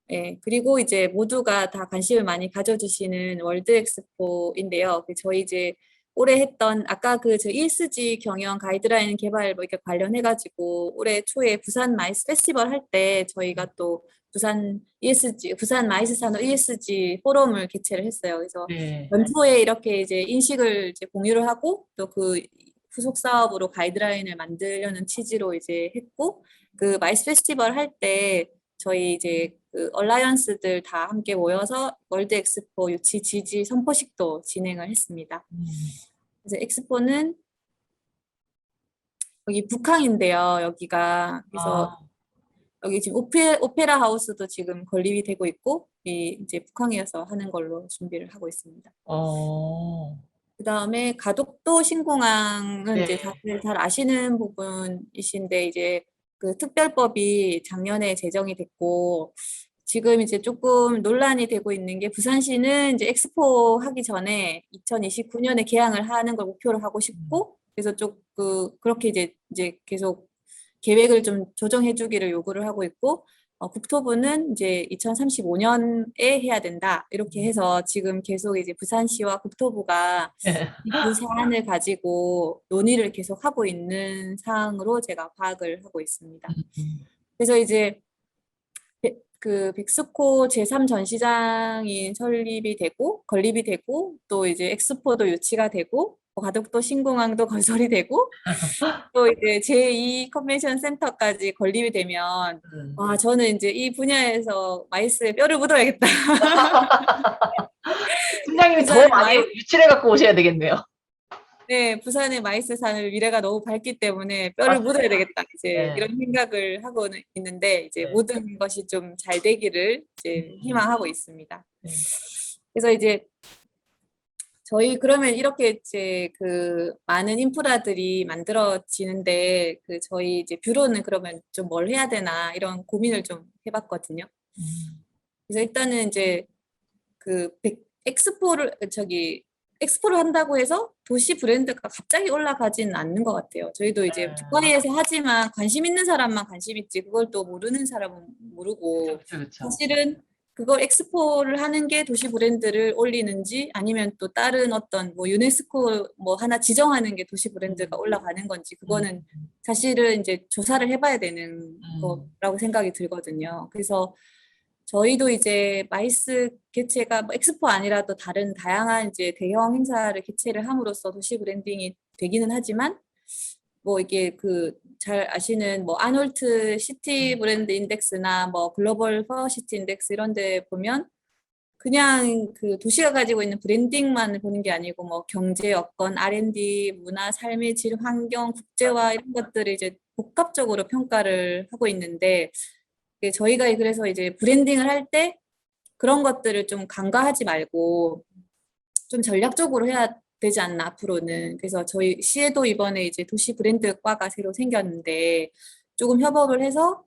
네, 그리고 이제 모두가 다 관심을 많이 가져주시는 월드 엑스포인데요. 저희 이제 올해 했던 아까 저 ESG 경영 가이드라인 개발 뭐 이렇게 관련해가지고 올해 초에 부산 마이스 페스티벌 할 때 저희가 또 부산 마이스 산업 ESG 포럼을 개최를 했어요. 그래서 네. 연초에 이렇게 이제 인식을 이제 공유를 하고, 또 그 후속 사업으로 가이드라인을 만들려는 취지로 이제 했고, 그 마이스 페스티벌 할 때 저희 이제 그 얼라이언스들 다 함께 모여서 월드 엑스포 유치 지지 선포식도 진행을 했습니다. 그래서 엑스포는 여기 북항인데요. 여기가 그래서 아, 여기 지금 오페라 하우스도 지금 건립이 되고 있고 이제 북항에서 하는 걸로 준비를 하고 있습니다. 어, 그다음에 가덕도 신공항은 이제 네. 다들 잘 아시는 부분이신데 이제 그 특별법이 작년에 제정이 됐고 지금 이제 조금 논란이 되고 있는 게 부산시는 이제 엑스포 하기 전에 2029년에 개항을 하는 걸 목표로 하고 음. 싶고 그래서 그렇게 이제 계속 계획을 좀 조정해 주기를 요구를 하고 있고 국토부는 이제 2035년에 해야 된다. 이렇게 해서 지금 계속 이제 부산시와 국토부가 그 사안을 가지고 논의를 계속 하고 있는 사항으로 제가 파악을 하고 있습니다. 음. 그래서 이제 그 백스코 제3 전시장이 설립이 되고 건립이 되고 또 이제 엑스포도 유치가 되고 가덕도 신공항도 건설이 되고 또 이제 제2 컨벤션 센터까지 건립이 되면 음. 와 저는 이제 이 분야에서 마이스에 뼈를 묻어야겠다. 팀장님이 더 부산의 많이 마이 유치해 갖고 오셔야 되겠네요. 네, 부산의 마이스산을 미래가 너무 밝기 때문에 뼈를 묻어야 맞습니다. 되겠다. 이제 네. 이런 생각을 하고 있는데 이제 네. 모든 것이 좀 잘 되기를 이제 음. 희망하고 있습니다. 네. 그래서 이제 저희 그러면 이렇게 이제 그 많은 인프라들이 만들어지는데 그 저희 이제 뷰로는 그러면 좀 뭘 해야 되나 이런 고민을 좀 해봤거든요. 음. 그래서 일단은 이제 엑스포를 엑스포를 한다고 해서 도시 브랜드가 갑자기 올라가지는 않는 것 같아요. 저희도 이제 네. 두바이에서 하지만 관심 있는 사람만 관심 있지 그걸 또 모르는 사람은 그쵸, 모르고 그쵸, 그쵸. 사실은 그걸 엑스포를 하는 게 도시 브랜드를 올리는지 아니면 또 다른 어떤 뭐 유네스코 뭐 하나 지정하는 게 도시 브랜드가 음. 올라가는 건지 음. 그거는 사실은 이제 조사를 해봐야 되는 음. 거라고 생각이 들거든요. 그래서 저희도 이제 마이스 개최가 뭐 엑스포 아니라도 다른 다양한 이제 대형 행사를 개최를 함으로써 도시 브랜딩이 되기는 하지만 뭐 이게 그 잘 아시는 뭐 아놀트 시티 브랜드 인덱스나 뭐 글로벌 퍼시티 인덱스 이런 데 보면 그냥 그 도시가 가지고 있는 브랜딩만 보는 게 아니고 뭐 경제, 여건, R&D, 문화, 삶의 질, 환경, 국제화 이런 것들을 이제 복합적으로 평가를 하고 있는데 저희가 그래서 이제 브랜딩을 할 때 그런 것들을 좀 간과하지 말고 좀 전략적으로 해야 되지 않나 앞으로는. 그래서 저희 시에도 이번에 이제 도시 브랜드과가 새로 생겼는데 조금 협업을 해서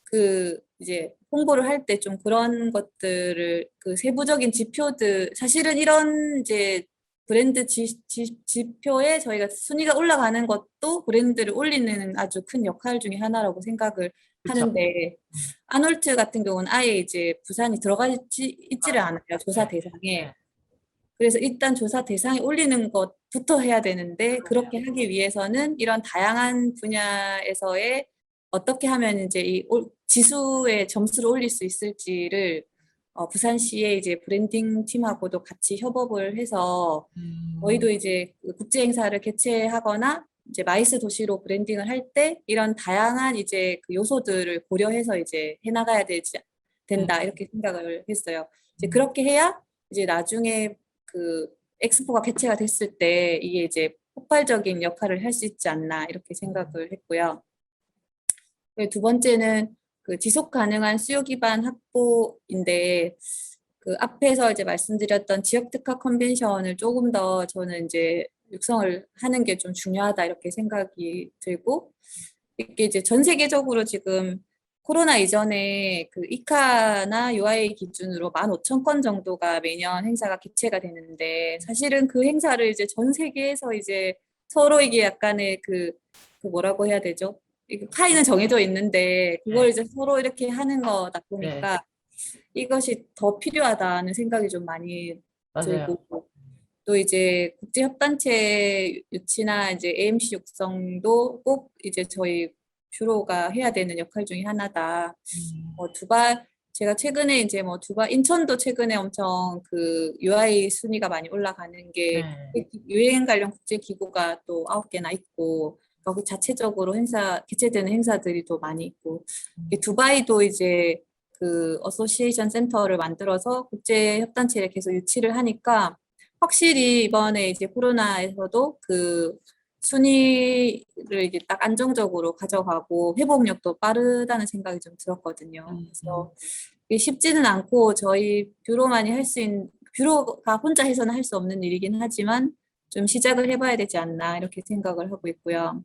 그 이제 홍보를 할 때 좀 그런 것들을 그 세부적인 지표들 사실은 이런 이제 브랜드 지표에 저희가 순위가 올라가는 것도 브랜드를 올리는 아주 큰 역할 중에 하나라고 생각을 그쵸. 하는데 아놀트 같은 경우는 아예 이제 부산이 들어가 있지를 맞아요. 않아요. 조사 네. 대상에. 네. 그래서 일단 조사 대상에 올리는 것부터 해야 되는데 그러네요. 그렇게 하기 위해서는 이런 다양한 분야에서의 어떻게 하면 이제 지수의 점수를 올릴 수 있을지를 부산시의 이제 브랜딩 팀하고도 같이 협업을 해서 음. 저희도 이제 그 국제 행사를 개최하거나 이제 마이스 도시로 브랜딩을 할 때 이런 다양한 이제 그 요소들을 고려해서 이제 해나가야 음. 된다 이렇게 생각을 했어요. 이제 음. 그렇게 해야 이제 나중에 그 엑스포가 개최가 됐을 때 이게 이제 폭발적인 역할을 할 수 있지 않나 이렇게 생각을 했고요. 그리고 두 번째는 그 지속 가능한 수요 기반 확보인데 그 앞에서 이제 말씀드렸던 지역 특화 컨벤션을 조금 더 저는 이제 육성을 하는 게 좀 중요하다 이렇게 생각이 들고 이게 이제 전 세계적으로 지금 코로나 이전에 그 이카나 UIA 기준으로 15,000건 정도가 매년 행사가 개최가 되는데 사실은 그 행사를 이제 전 세계에서 이제 서로 이게 약간의 그 뭐라고 해야 되죠? 이게 파이는 정해져 있는데 그걸 네. 이제 서로 이렇게 하는 거다 네. 보니까 이것이 더 필요하다는 생각이 좀 많이 맞아요. 들고 또 이제 국제협단체 유치나 이제 AMC 육성도 꼭 이제 저희 뷰로가 해야 되는 역할 중에 하나다. 음. 제가 최근에 이제 뭐 인천도 최근에 엄청 그 UI 순위가 많이 올라가는 게 네. 유행 관련 국제기구가 또 9개나 있고 거기 자체적으로 개최되는 행사들이 또 많이 있고 음. 두바이도 이제 그 어소시에이션 센터를 만들어서 국제 협단체를 계속 유치를 하니까 확실히 이번에 이제 코로나에서도 그 순위를 이제 딱 안정적으로 가져가고 회복력도 빠르다는 생각이 좀 들었거든요. 음, 음, 그래서 이게 쉽지는 않고 저희 뷰로만이 할 수 있는, 뷰로가 혼자 해서는 할 수 없는 일이긴 하지만 좀 시작을 해봐야 되지 않나 이렇게 생각을 하고 있고요.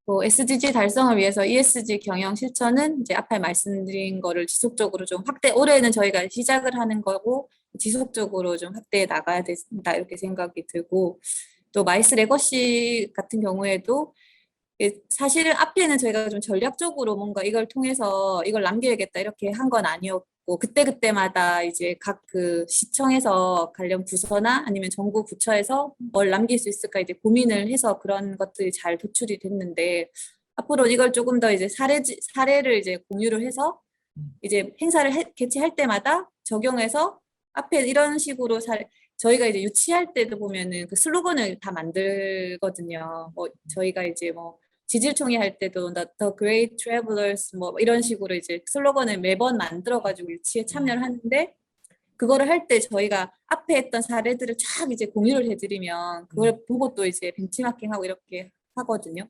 뭐 SDG 달성을 위해서 ESG 경영 실천은 이제 앞에 말씀드린 거를 지속적으로 좀 확대, 올해는 저희가 시작을 하는 거고 지속적으로 좀 확대해 나가야 된다 이렇게 생각이 들고 또 마이스 레거시 같은 경우에도 사실은 앞에는 저희가 좀 전략적으로 뭔가 이걸 통해서 이걸 남겨야겠다 이렇게 한 건 아니었고 그때그때마다 이제 각 그 시청에서 관련 부서나 아니면 정부 부처에서 뭘 남길 수 있을까 이제 고민을 해서 그런 것들이 잘 도출이 됐는데 앞으로 이걸 조금 더 이제 사례를 이제 공유를 해서 음, 이제 행사를 개최할 때마다 적용해서 앞에 이런 식으로 저희가 이제 유치할 때도 보면은 그 슬로건을 다 만들거든요. 뭐 저희가 이제 뭐 지질총회 할 때도 The Great Travelers 뭐 이런 식으로 이제 슬로건을 매번 만들어가지고 유치에 참여를 하는데 그거를 할 때 저희가 앞에 했던 사례들을 쫙 이제 공유를 해드리면 음, 그걸 보고 또 이제 벤치마킹하고 이렇게 하거든요.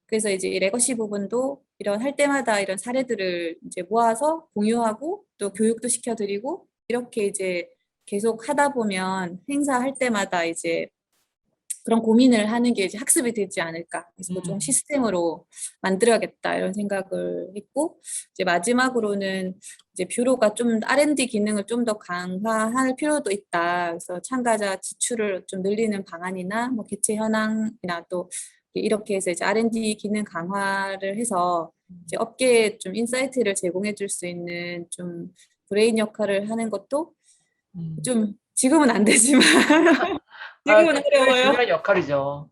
그래서 이제 이 레거시 부분도 이런 할 때마다 이런 사례들을 이제 모아서 공유하고 또 교육도 시켜드리고 이렇게 이제 계속 하다 보면 행사할 때마다 이제 그런 고민을 하는 게 이제 학습이 되지 않을까. 그래서 좀 음, 시스템으로 만들어야겠다 이런 생각을 했고 이제 마지막으로는 이제 뷰로가 좀 R&D 기능을 좀 더 강화할 필요도 있다. 그래서 참가자 지출을 좀 늘리는 방안이나 뭐 개최 현황이나 또 이렇게 해서 이제 R&D 기능 강화를 해서 이제 업계에 좀 인사이트를 제공해 줄 수 있는 좀 브레인 역할을 하는 것도 음. 좀 지금은 안 되지만 아, 지금은 굉장히 어려워요. 중요한 역할이죠.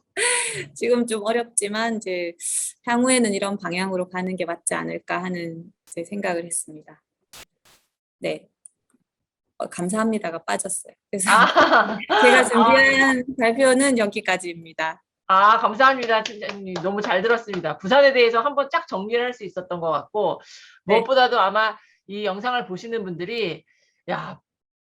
지금 좀 어렵지만 이제 향후에는 이런 방향으로 가는 게 맞지 않을까 하는 제 생각을 했습니다. 네, 감사합니다가 빠졌어요. 그래서 아, 제가 아, 준비한 발표는 여기까지입니다. 아, 감사합니다, 팀장님. 너무 잘 들었습니다. 부산에 대해서 한번 쫙 정리를 할 수 있었던 것 같고, 네. 무엇보다도 아마 이 영상을 보시는 분들이, 야,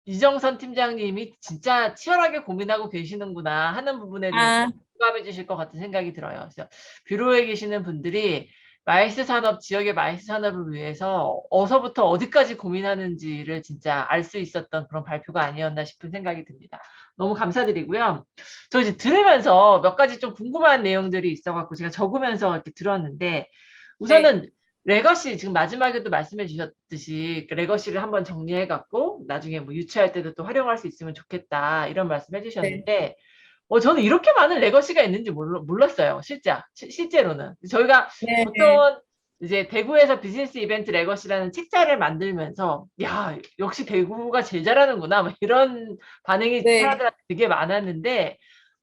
이정선 팀장님이 진짜 치열하게 고민하고 계시는구나 하는 부분에 대해서 아, 공감해 주실 것 같은 생각이 들어요. 그래서 뷰로에 계시는 분들이 마이스 산업, 지역의 마이스 산업을 위해서 어서부터 어디까지 고민하는지를 진짜 알 수 있었던 그런 발표가 아니었나 싶은 생각이 듭니다. 너무 감사드리고요. 저 이제 들으면서 몇 가지 좀 궁금한 내용들이 있어갖고 제가 적으면서 이렇게 들었는데 네, 우선은 레거시 지금 마지막에도 말씀해 주셨듯이 그 레거시를 한번 정리해갖고 나중에 뭐 유치할 때도 또 활용할 수 있으면 좋겠다 이런 말씀 네, 해주셨는데 저는 이렇게 많은 레거시가 있는지 몰랐어요. 실제로는. 저희가 네, 네, 보통은 이제 대구에서 비즈니스 이벤트 레거시라는 책자를 만들면서, 야, 역시 대구가 제일 잘하는구나. 뭐 이런 반응이 네, 사람들한테 되게 많았는데,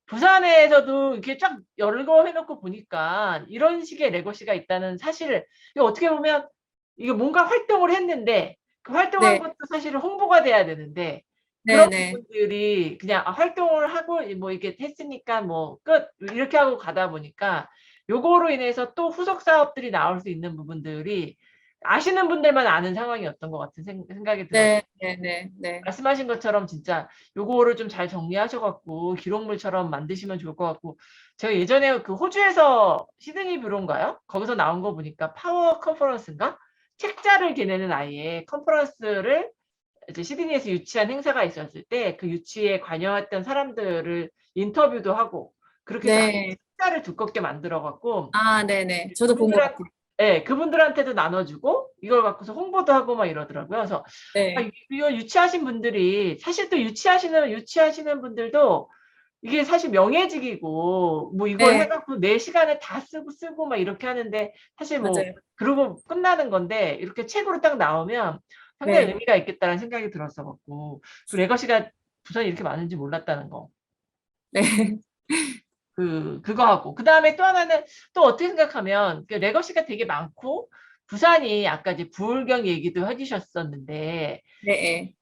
부산에서도 이렇게 쫙 열거 해놓고 보니까 이런 식의 레거시가 있다는 사실을, 이거 어떻게 보면 이게 뭔가 활동을 했는데, 그 활동한 네, 것도 사실은 홍보가 돼야 되는데, 네, 그런 네, 부분들이 그냥 활동을 하고 뭐 이렇게 했으니까 뭐 끝 이렇게 하고 가다 보니까 요거로 인해서 또 후속 사업들이 나올 수 있는 부분들이 아시는 분들만 아는 상황이었던 것 같은 생각이 들어요. 네, 네, 네, 네, 말씀하신 것처럼 진짜 요거를 좀 잘 정리하셔갖고 기록물처럼 만드시면 좋을 것 같고 제가 예전에 그 호주에서 시드니 뷰로인가요? 거기서 나온 거 보니까 파워 컨퍼런스인가? 책자를 개내는 아이의 컨퍼런스를 이제 시드니에서 유치한 행사가 있었을 때 그 유치에 관여했던 사람들을 인터뷰도 하고 그렇게 해서 아예 네. 책자를 두껍게 만들어 갖고 아, 네, 네. 저도 본 것 그분들한 같아요. 예, 그분들한테도 나눠주고 이걸 갖고서 홍보도 하고 막 이러더라고요. 그래서 네, 이거 유치하신 분들이 사실 또 유치하시는 분들도 이게 사실 명예직이고 뭐 이걸 네, 해갖고 내 시간을 다 쓰고 막 이렇게 하는데 사실 뭐 맞아요. 그러고 끝나는 건데 이렇게 책으로 딱 나오면 상당히 네, 의미가 있겠다는 생각이 들었어 갖고 그 레거시가 부산이 이렇게 많은지 몰랐다는 거. 네, 그거 하고 그다음에 또 하나는 또 어떻게 생각하면 그 레거시가 되게 많고 부산이 아까 이제 부울경 얘기도 해주셨었는데 네,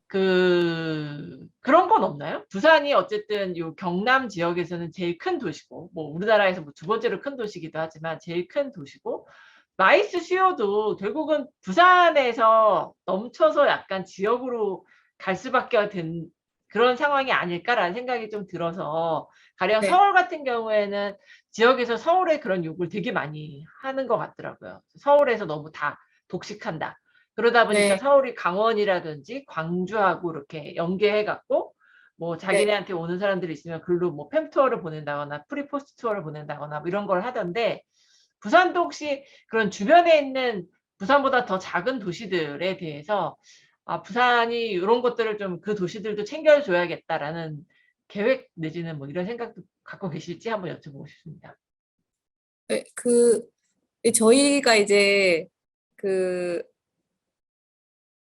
그런 건 없나요? 부산이 어쨌든 요 경남 지역에서는 제일 큰 도시고, 뭐 우리나라에서 뭐 두 번째로 큰 도시기도 하지만 제일 큰 도시고, 마이스 수요도 결국은 부산에서 넘쳐서 약간 지역으로 갈 수밖에 된 그런 상황이 아닐까라는 생각이 좀 들어서 가령 네, 서울 같은 경우에는 지역에서 서울에 그런 욕을 되게 많이 하는 것 같더라고요. 서울에서 너무 다 독식한다. 그러다 보니까 네, 서울이 강원이라든지 광주하고 이렇게 연계해 갖고 뭐 네. 자기네한테 오는 사람들이 있으면 글로 뭐 팸투어를 보낸다거나 프리포스트 투어를 보낸다거나 뭐 이런 걸 하던데 부산도 혹시 그런 주변에 있는 부산보다 더 작은 도시들에 대해서 아, 부산이 이런 것들을 좀 그 도시들도 챙겨줘야겠다라는 계획 내지는 뭐 이런 생각도 갖고 계실지 한번 여쭤보고 싶습니다. 네, 저희가 이제 그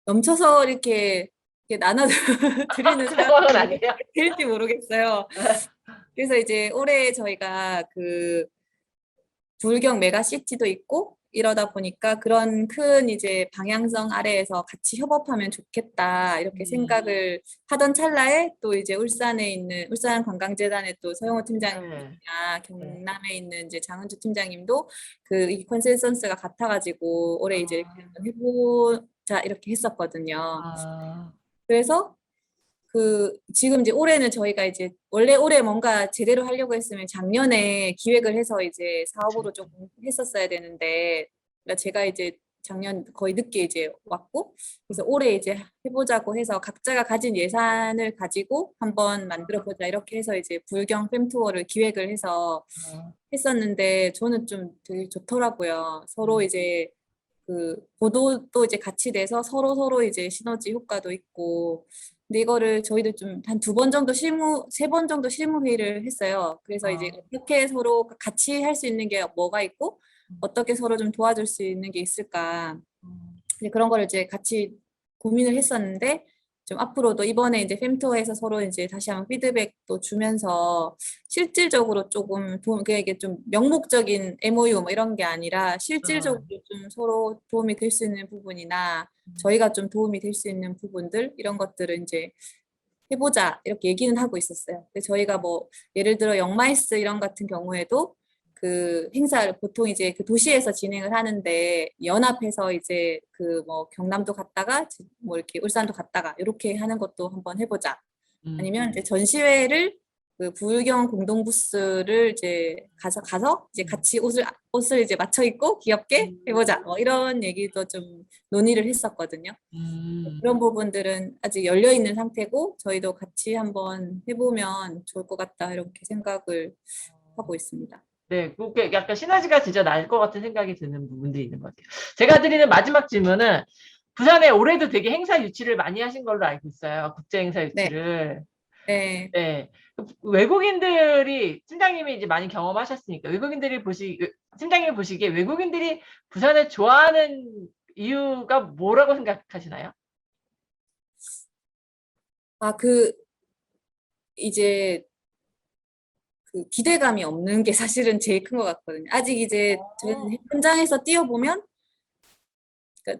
넘쳐서 이렇게 나눠 드리는 그 상황은 사람이 아니에요. 될지 모르겠어요. 그래서 이제 올해 저희가 그 불경 메가시티도 있고 이러다 보니까 그런 큰 이제 방향성 아래에서 같이 협업하면 좋겠다 이렇게 생각을 하던 찰나에 또 이제 울산에 있는 울산관광재단의 또 서영호 네. 팀장님이나 네. 경남에 있는 이제 장은주 팀장님도 그 이 컨센서스가 같아가지고 올해 이제 이렇게 아, 한번 해보자 이렇게 했었거든요. 아, 그래서 지금 이제 올해는 저희가 이제 원래 올해 뭔가 제대로 하려고 했으면 작년에 기획을 해서 이제 그쵸. 사업으로 조금 했었어야 되는데 그러니까 제가 이제 작년 거의 늦게 이제 왔고 그래서 올해 이제 해보자고 해서 각자가 가진 예산을 가지고 한번 만들어 보자 이렇게 해서 이제 불경 팸 투어를 기획을 해서 아, 했었는데 저는 좀 되게 좋더라고요. 서로 음, 이제 보도도 이제 같이 돼서 서로 이제 시너지 효과도 있고. 근데 이거를 저희도 좀 한 2번 정도 세 번 정도 실무 회의를 했어요. 그래서 이제 아, 어떻게 서로 같이 할 수 있는 게 뭐가 있고, 어떻게 서로 좀 도와줄 수 있는 게 있을까. 음, 이제 그런 거를 이제 같이 고민을 했었는데, 좀 앞으로도 이번에 이제 fem투어에서 서로 이제 다시 한번 피드백도 주면서 실질적으로 조금 그게 이게 좀 명목적인 MOU 뭐 이런 게 아니라 실질적으로 음, 좀 서로 도움이 될 수 있는 부분이나 저희가 좀 도움이 될 수 있는 부분들 이런 것들을 이제 해보자 이렇게 얘기는 하고 있었어요. 근데 저희가 뭐 예를 들어 영마이스 이런 같은 경우에도 그 행사를 보통 이제 그 도시에서 진행을 하는데 연합해서 이제 그 뭐 경남도 갔다가 뭐 이렇게 울산도 갔다가 이렇게 하는 것도 한번 해보자. 음, 아니면 이제 전시회를 그 부울경 공동 부스를 이제 가서 이제 같이 옷을 이제 맞춰 입고 귀엽게 해보자. 뭐 이런 얘기도 좀 논의를 했었거든요. 음. 그런 부분들은 아직 열려 있는 상태고 저희도 같이 한번 해보면 좋을 것 같다 이렇게 생각을 하고 있습니다. 네, 그게 약간 시너지가 진짜 날 것 같은 생각이 드는 부분들이 있는 것 같아요. 제가 드리는 마지막 질문은 부산에 올해도 되게 행사 유치를 많이 하신 걸로 알고 있어요. 국제 행사 네, 유치를. 네. 네. 외국인들이, 팀장님이 이제 많이 경험하셨으니까, 팀장님이 보시기에 외국인들이 부산을 좋아하는 이유가 뭐라고 생각하시나요? 아, 이제 기대감이 없는 게 사실은 제일 큰 것 같거든요. 아직 이제 저희는 현장에서 뛰어보면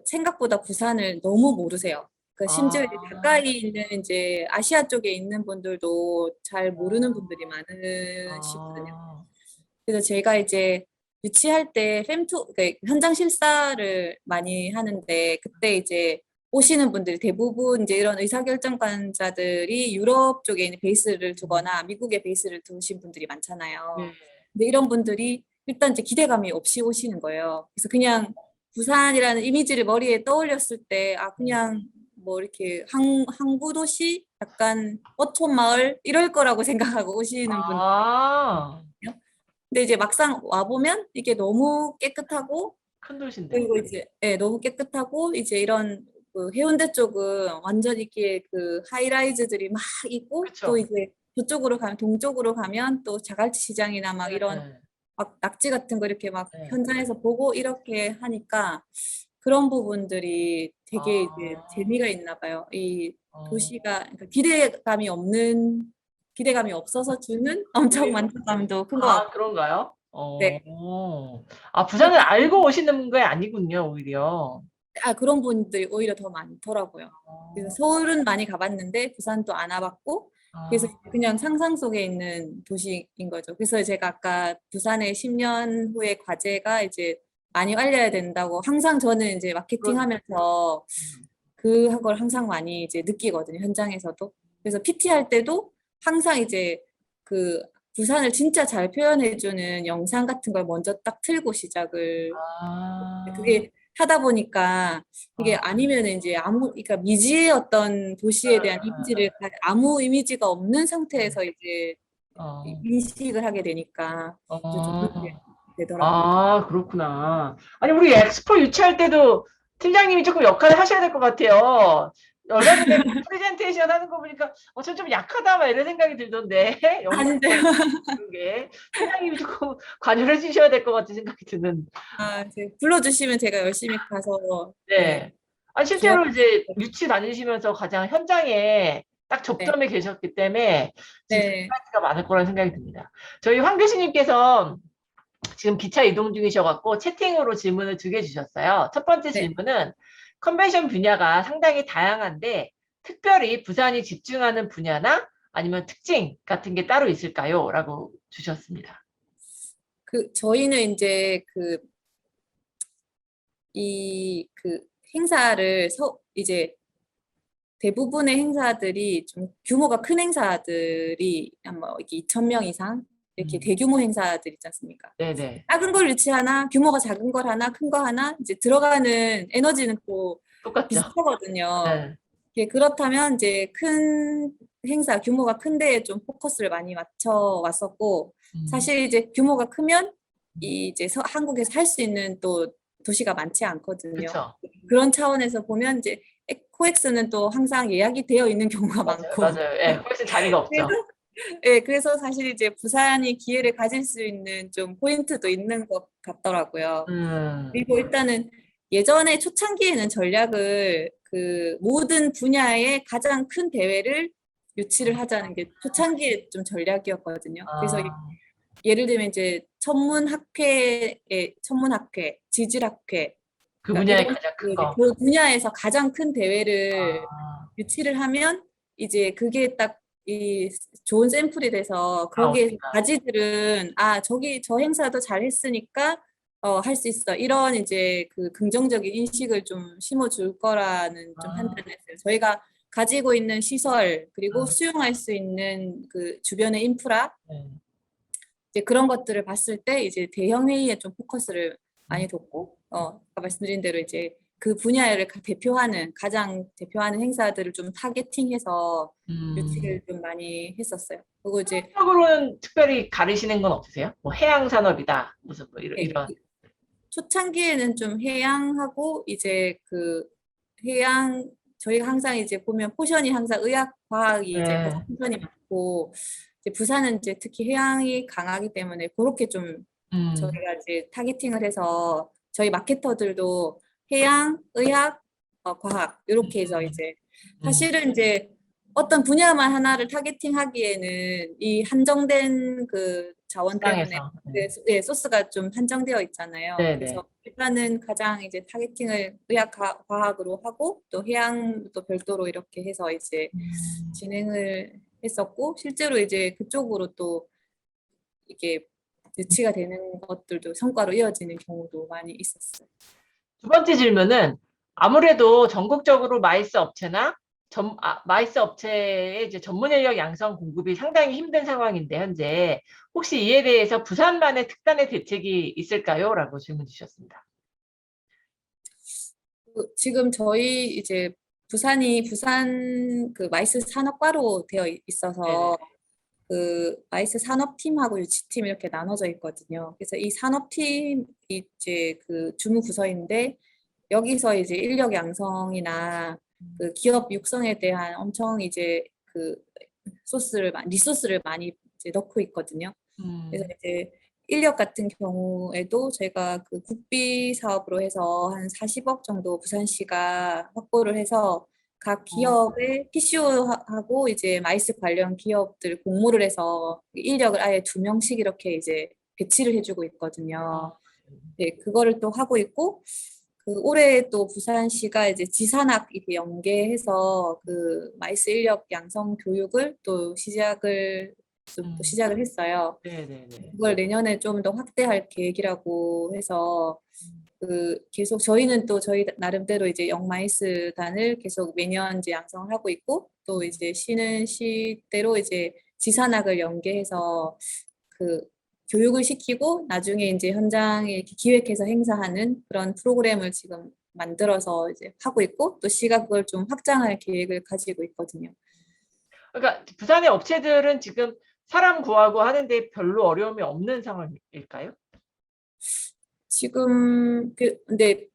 생각보다 부산을 너무 모르세요. 심지어 이제 아, 가까이 있는 이제 아시아 쪽에 있는 분들도 잘 모르는 분들이 많으시거든요. 아, 그래서 제가 이제 유치할 때 그러니까 현장 실사를 많이 하는데 그때 이제 오시는 분들이 대부분 이제 이런 의사결정관자들이 유럽 쪽에 있는 베이스를 두거나 미국에 베이스를 두신 분들이 네. 많잖아요. 근데 이런 분들이 일단 이제 기대감이 없이 오시는 거예요. 그래서 그냥 부산이라는 이미지를 머리에 떠올렸을 때, 아, 그냥 뭐 이렇게 항구 도시, 약간 어촌 마을 이럴 거라고 생각하고 오시는 분들이 아, 있거든요. 근데 이제 막상 와보면 이게 너무 깨끗하고, 큰 도시인데. 그리고 이제, 예, 너무 깨끗하고, 이제 이런 해운대 쪽은 완전 이렇게 하이라이즈들이 막 있고, 또 그쵸? 이제 동쪽으로 가면 또 자갈치 시장이나 막 이런 네. 막 낙지 같은 거 이렇게 막 네. 현장에서 보고 이렇게 하니까 그런 부분들이 되게 이제 아, 재미가 있나 봐요. 이 어, 도시가 그러니까 기대감이 없어서 주는 엄청 오히려. 만족감도 큰 것 아, 같고. 그런가요? 네. 아, 부산을 알고 오시는 게 아니군요, 오히려. 그런 분들이 오히려 더 많더라고요. 그래서 어, 서울은 많이 가봤는데 부산도 안 와봤고 그래서 아, 그냥 상상 속에 있는 도시인 거죠. 그래서 제가 아까 부산의 10년 후의 과제가 이제 많이 알려야 된다고 항상 저는 이제 마케팅 그런, 하면서 그걸 항상 많이 이제 느끼거든요. 현장에서도. 그래서 PT 할 때도 항상 이제 그 부산을 진짜 잘 표현해주는 영상 같은 걸 먼저 딱 틀고 시작을 아, 그게 하다 보니까 이게 아, 아니면 이제 그러니까 미지의 어떤 도시에 대한 이미지를 아무 이미지가 없는 상태에서 이제 어, 인식을 하게 되니까 이제 좀 그렇게 어, 되더라고요. 아, 그렇구나. 아니, 우리 엑스포 유치할 때도 팀장님이 조금 역할을 하셔야 될 것 같아요. 얼마 전에 프레젠테이션 하는 거 보니까, 좀 약하다, 막 이런 생각이 들던데, 아, 영상 진짜요? 그런 게. 팀장님이 조금 관여를 해주셔야 될 것 같은 생각이 드는. 아, 이제 불러주시면 제가 열심히 가서 네, 네. 아, 실제로 기억할 수 이제 있도록. 유치 다니시면서 가장 현장에 딱 네, 접점에 계셨기 때문에 진짜 네, 스트레스가 많을 거라는 생각이 듭니다. 저희 황 교수님께서 지금 기차 이동 중이셔갖고 채팅으로 질문을 두 개 주셨어요. 첫 번째 네. 질문은 컨벤션 분야가 상당히 다양한데 특별히 부산이 집중하는 분야나 아니면 특징 같은 게 따로 있을까요? 라고 주셨습니다. 저희는 이제 행사를 이제 대부분의 행사들이 좀 규모가 큰 행사들이 아마 이렇게 2,000명 이상 이렇게 음, 대규모 행사들 있지 않습니까? 네네. 작은 걸 유치하나 규모가 작은 걸 하나 큰 거 하나 이제 들어가는 에너지는 또 똑같죠? 비슷하거든요. 네. 그렇다면 이제 큰 행사 규모가 큰 데에 좀 포커스를 많이 맞춰 왔었고 음, 사실 이제 규모가 크면 이제 한국에서 할 수 있는 또 도시가 많지 않거든요. 그쵸. 그런 차원에서 보면 이제 코엑스는 또 항상 예약이 되어 있는 경우가 맞아요, 많고 맞아요. 예, 훨씬 자리가 그래서 없죠. 그래서 사실 이제 부산이 기회를 가질 수 있는 좀 포인트도 있는 것 같더라고요. 음, 그리고 일단은 예전에 초창기에는 전략을 모든 분야의 가장 큰 대회를 유치를 하자는 게 초창기에 좀 전략이었거든요. 그래서 아, 예를 들면 이제 천문학회, 지질학회, 그 그러니까 분야의 이런 가장 큰 식으로 이제 거. 그 분야에서 가장 큰 대회를 아, 유치를 하면 이제 그게 딱 이 좋은 샘플이 돼서 거기에 오니까. 가지들은 저기 저 행사도 잘 했으니까 할 수 있어 이런 이제 긍정적인 인식을 좀 심어줄 거라는 좀 아, 판단을 했어요. 저희가 가지고 있는 시설 그리고 음, 수용할 수 있는 그 주변의 인프라 네. 이제 그런 것들을 봤을 때 이제 대형 회의에 좀 포커스를 음, 많이 뒀고 아까 말씀드린 대로 이제 그 분야를 가장 대표하는 행사들을 좀 타겟팅해서 음. 유치를 좀 많이 했었어요. 그리고 이제 산업적으로는 특별히 가리시는 건 없으세요? 뭐 해양 산업이다. 무슨 뭐 예, 이런. 초창기에는 좀 해양하고 이제 해양 저희가 항상 이제 보면 포션이 항상 의학 과학이 이제 가장 네. 포션이 많고 이제 부산은 이제 특히 해양이 강하기 때문에 그렇게 좀 음, 저희가 이제 타겟팅을 해서 저희 마케터들도 해양, 의학, 과학 이렇게 해서 음, 이제 음. 사실은 이제 어떤 분야만 하나를 타겟팅하기에는 이 한정된 그 자원 때문에 시장에서. 네. 소스가 좀 한정되어 있잖아요. 네네. 그래서 일단은 가장 이제 타겟팅을 의학 과학으로 하고 또 해양도 별도로 이렇게 해서 이제 음. 진행을 했었고 실제로 이제 그쪽으로 또 이게 유치가 되는 것들도 성과로 이어지는 경우도 많이 있었어요. 두 번째 질문은 아무래도 전국적으로 마이스 업체나 마이스 업체의 이제 전문 인력 양성 공급이 상당히 힘든 상황인데 현재 혹시 이에 대해서 부산만의 특단의 대책이 있을까요? 라고 질문 주셨습니다. 지금 저희 이제 부산 마이스 산업과로 되어 네네. 있어서 마이스 산업팀하고 유치팀 이렇게 나눠져 있거든요. 그래서 이 산업팀이 이제 주무 부서인데 여기서 이제 인력 양성이나 기업 육성에 대한 엄청 이제 리소스를 많이 이제 넣고 있거든요. 그래서 음, 이제 인력 같은 경우에도 저희가 국비 사업으로 해서 한 40억 정도 부산시가 확보를 해서 각 어, 기업의 PCO하고 이제 마이스 관련 기업들 공모를 해서 인력을 아예 2명씩 이렇게 이제 배치를 해주고 있거든요. 어, 네, 그거를 또 하고 있고 올해 또 부산시가 이제 지산학 이렇게 연계해서 마이스 인력 양성 교육을 또 음, 시작을 했어요. 네네네. 그걸 내년에 좀 더 확대할 계획이라고 해서 계속 저희는 또 저희 나름대로 이제 영마이스단을 계속 매년 이제 양성을 하고 있고 또 이제 시는 시대로 이제 지산학을 연계해서 그 교육을 시키고 나중에 이제 현장에 이렇게 기획해서 행사하는 그런 프로그램을 지금 만들어서 이제 하고 있고 또 시가 그걸 좀 확장할 계획을 가지고 있거든요. 그러니까 부산의 업체들은 지금 사람 구하고 하는데 별로 어려움이 없는 상황일까요? 지금 근데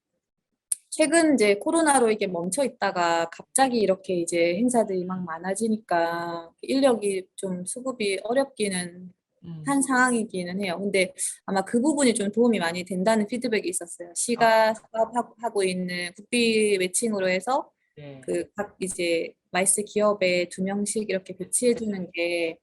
최근 이제 코로나로 이게 멈춰 있다가 갑자기 이렇게 이제 행사들이 막 많아지니까 인력이 좀 수급이 어렵기는 음. 한 상황이기는 해요. 근데 아마 그 부분이 좀 도움이 많이 된다는 피드백이 있었어요. 아, 시가 사업하고 있는 국비 매칭으로 해서 네. 그 각 이제 마이스 기업에 2명씩 이렇게 배치해 주는 게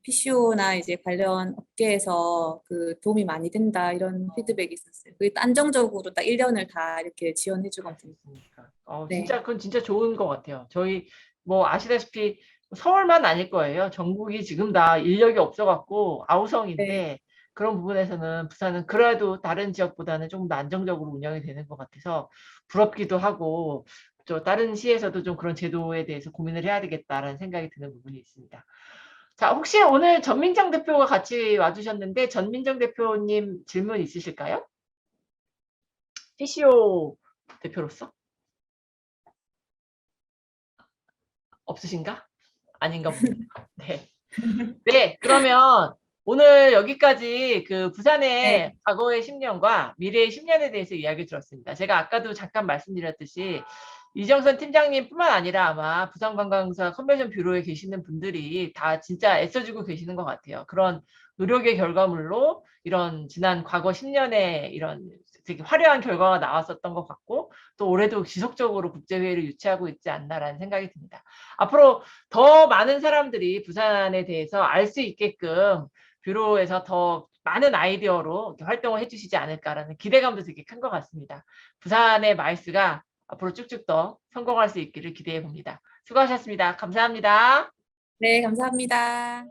PCO나 이제 관련 업계에서 그 도움이 많이 된다 이런 피드백이 있었어요. 그게 안정적으로 딱 1년을 다 이렇게 지원해 할 수 주거든요. 있으니까. 네. 진짜 그건 진짜 좋은 것 같아요. 저희 뭐 아시다시피 서울만 아닐 거예요. 전국이 지금 다 인력이 없어 갖고 네. 아우성인데 그런 부분에서는 부산은 그래도 다른 지역보다는 조금 더 안정적으로 운영이 되는 것 같아서 부럽기도 하고 저 다른 시에서도 좀 그런 제도에 대해서 고민을 해야 되겠다라는 생각이 드는 부분이 있습니다. 자, 혹시 오늘 전민정 대표가 같이 와주셨는데 전민정 대표님 질문 있으실까요? PCO 대표로서? 없으신가? 아닌가 봅니다. 네. 네, 그러면 오늘 여기까지 그 부산의 네. 과거의 10년과 미래의 10년에 대해서 이야기 들었습니다. 제가 아까도 잠깐 말씀드렸듯이 이정선 팀장님뿐만 아니라 아마 부산관광사 컨벤션 뷰로에 계시는 분들이 다 진짜 애써주고 계시는 것 같아요. 그런 노력의 결과물로 이런 지난 과거 10년의 이런 되게 화려한 결과가 나왔었던 것 같고 또 올해도 지속적으로 국제회의를 유치하고 있지 않나라는 생각이 듭니다. 앞으로 더 많은 사람들이 부산에 대해서 알 수 있게끔 뷰로에서 더 많은 아이디어로 이렇게 활동을 해주시지 않을까라는 기대감도 되게 큰 것 같습니다. 부산의 마이스가 앞으로 쭉쭉 더 성공할 수 있기를 기대해 봅니다. 수고하셨습니다. 감사합니다. 네, 감사합니다.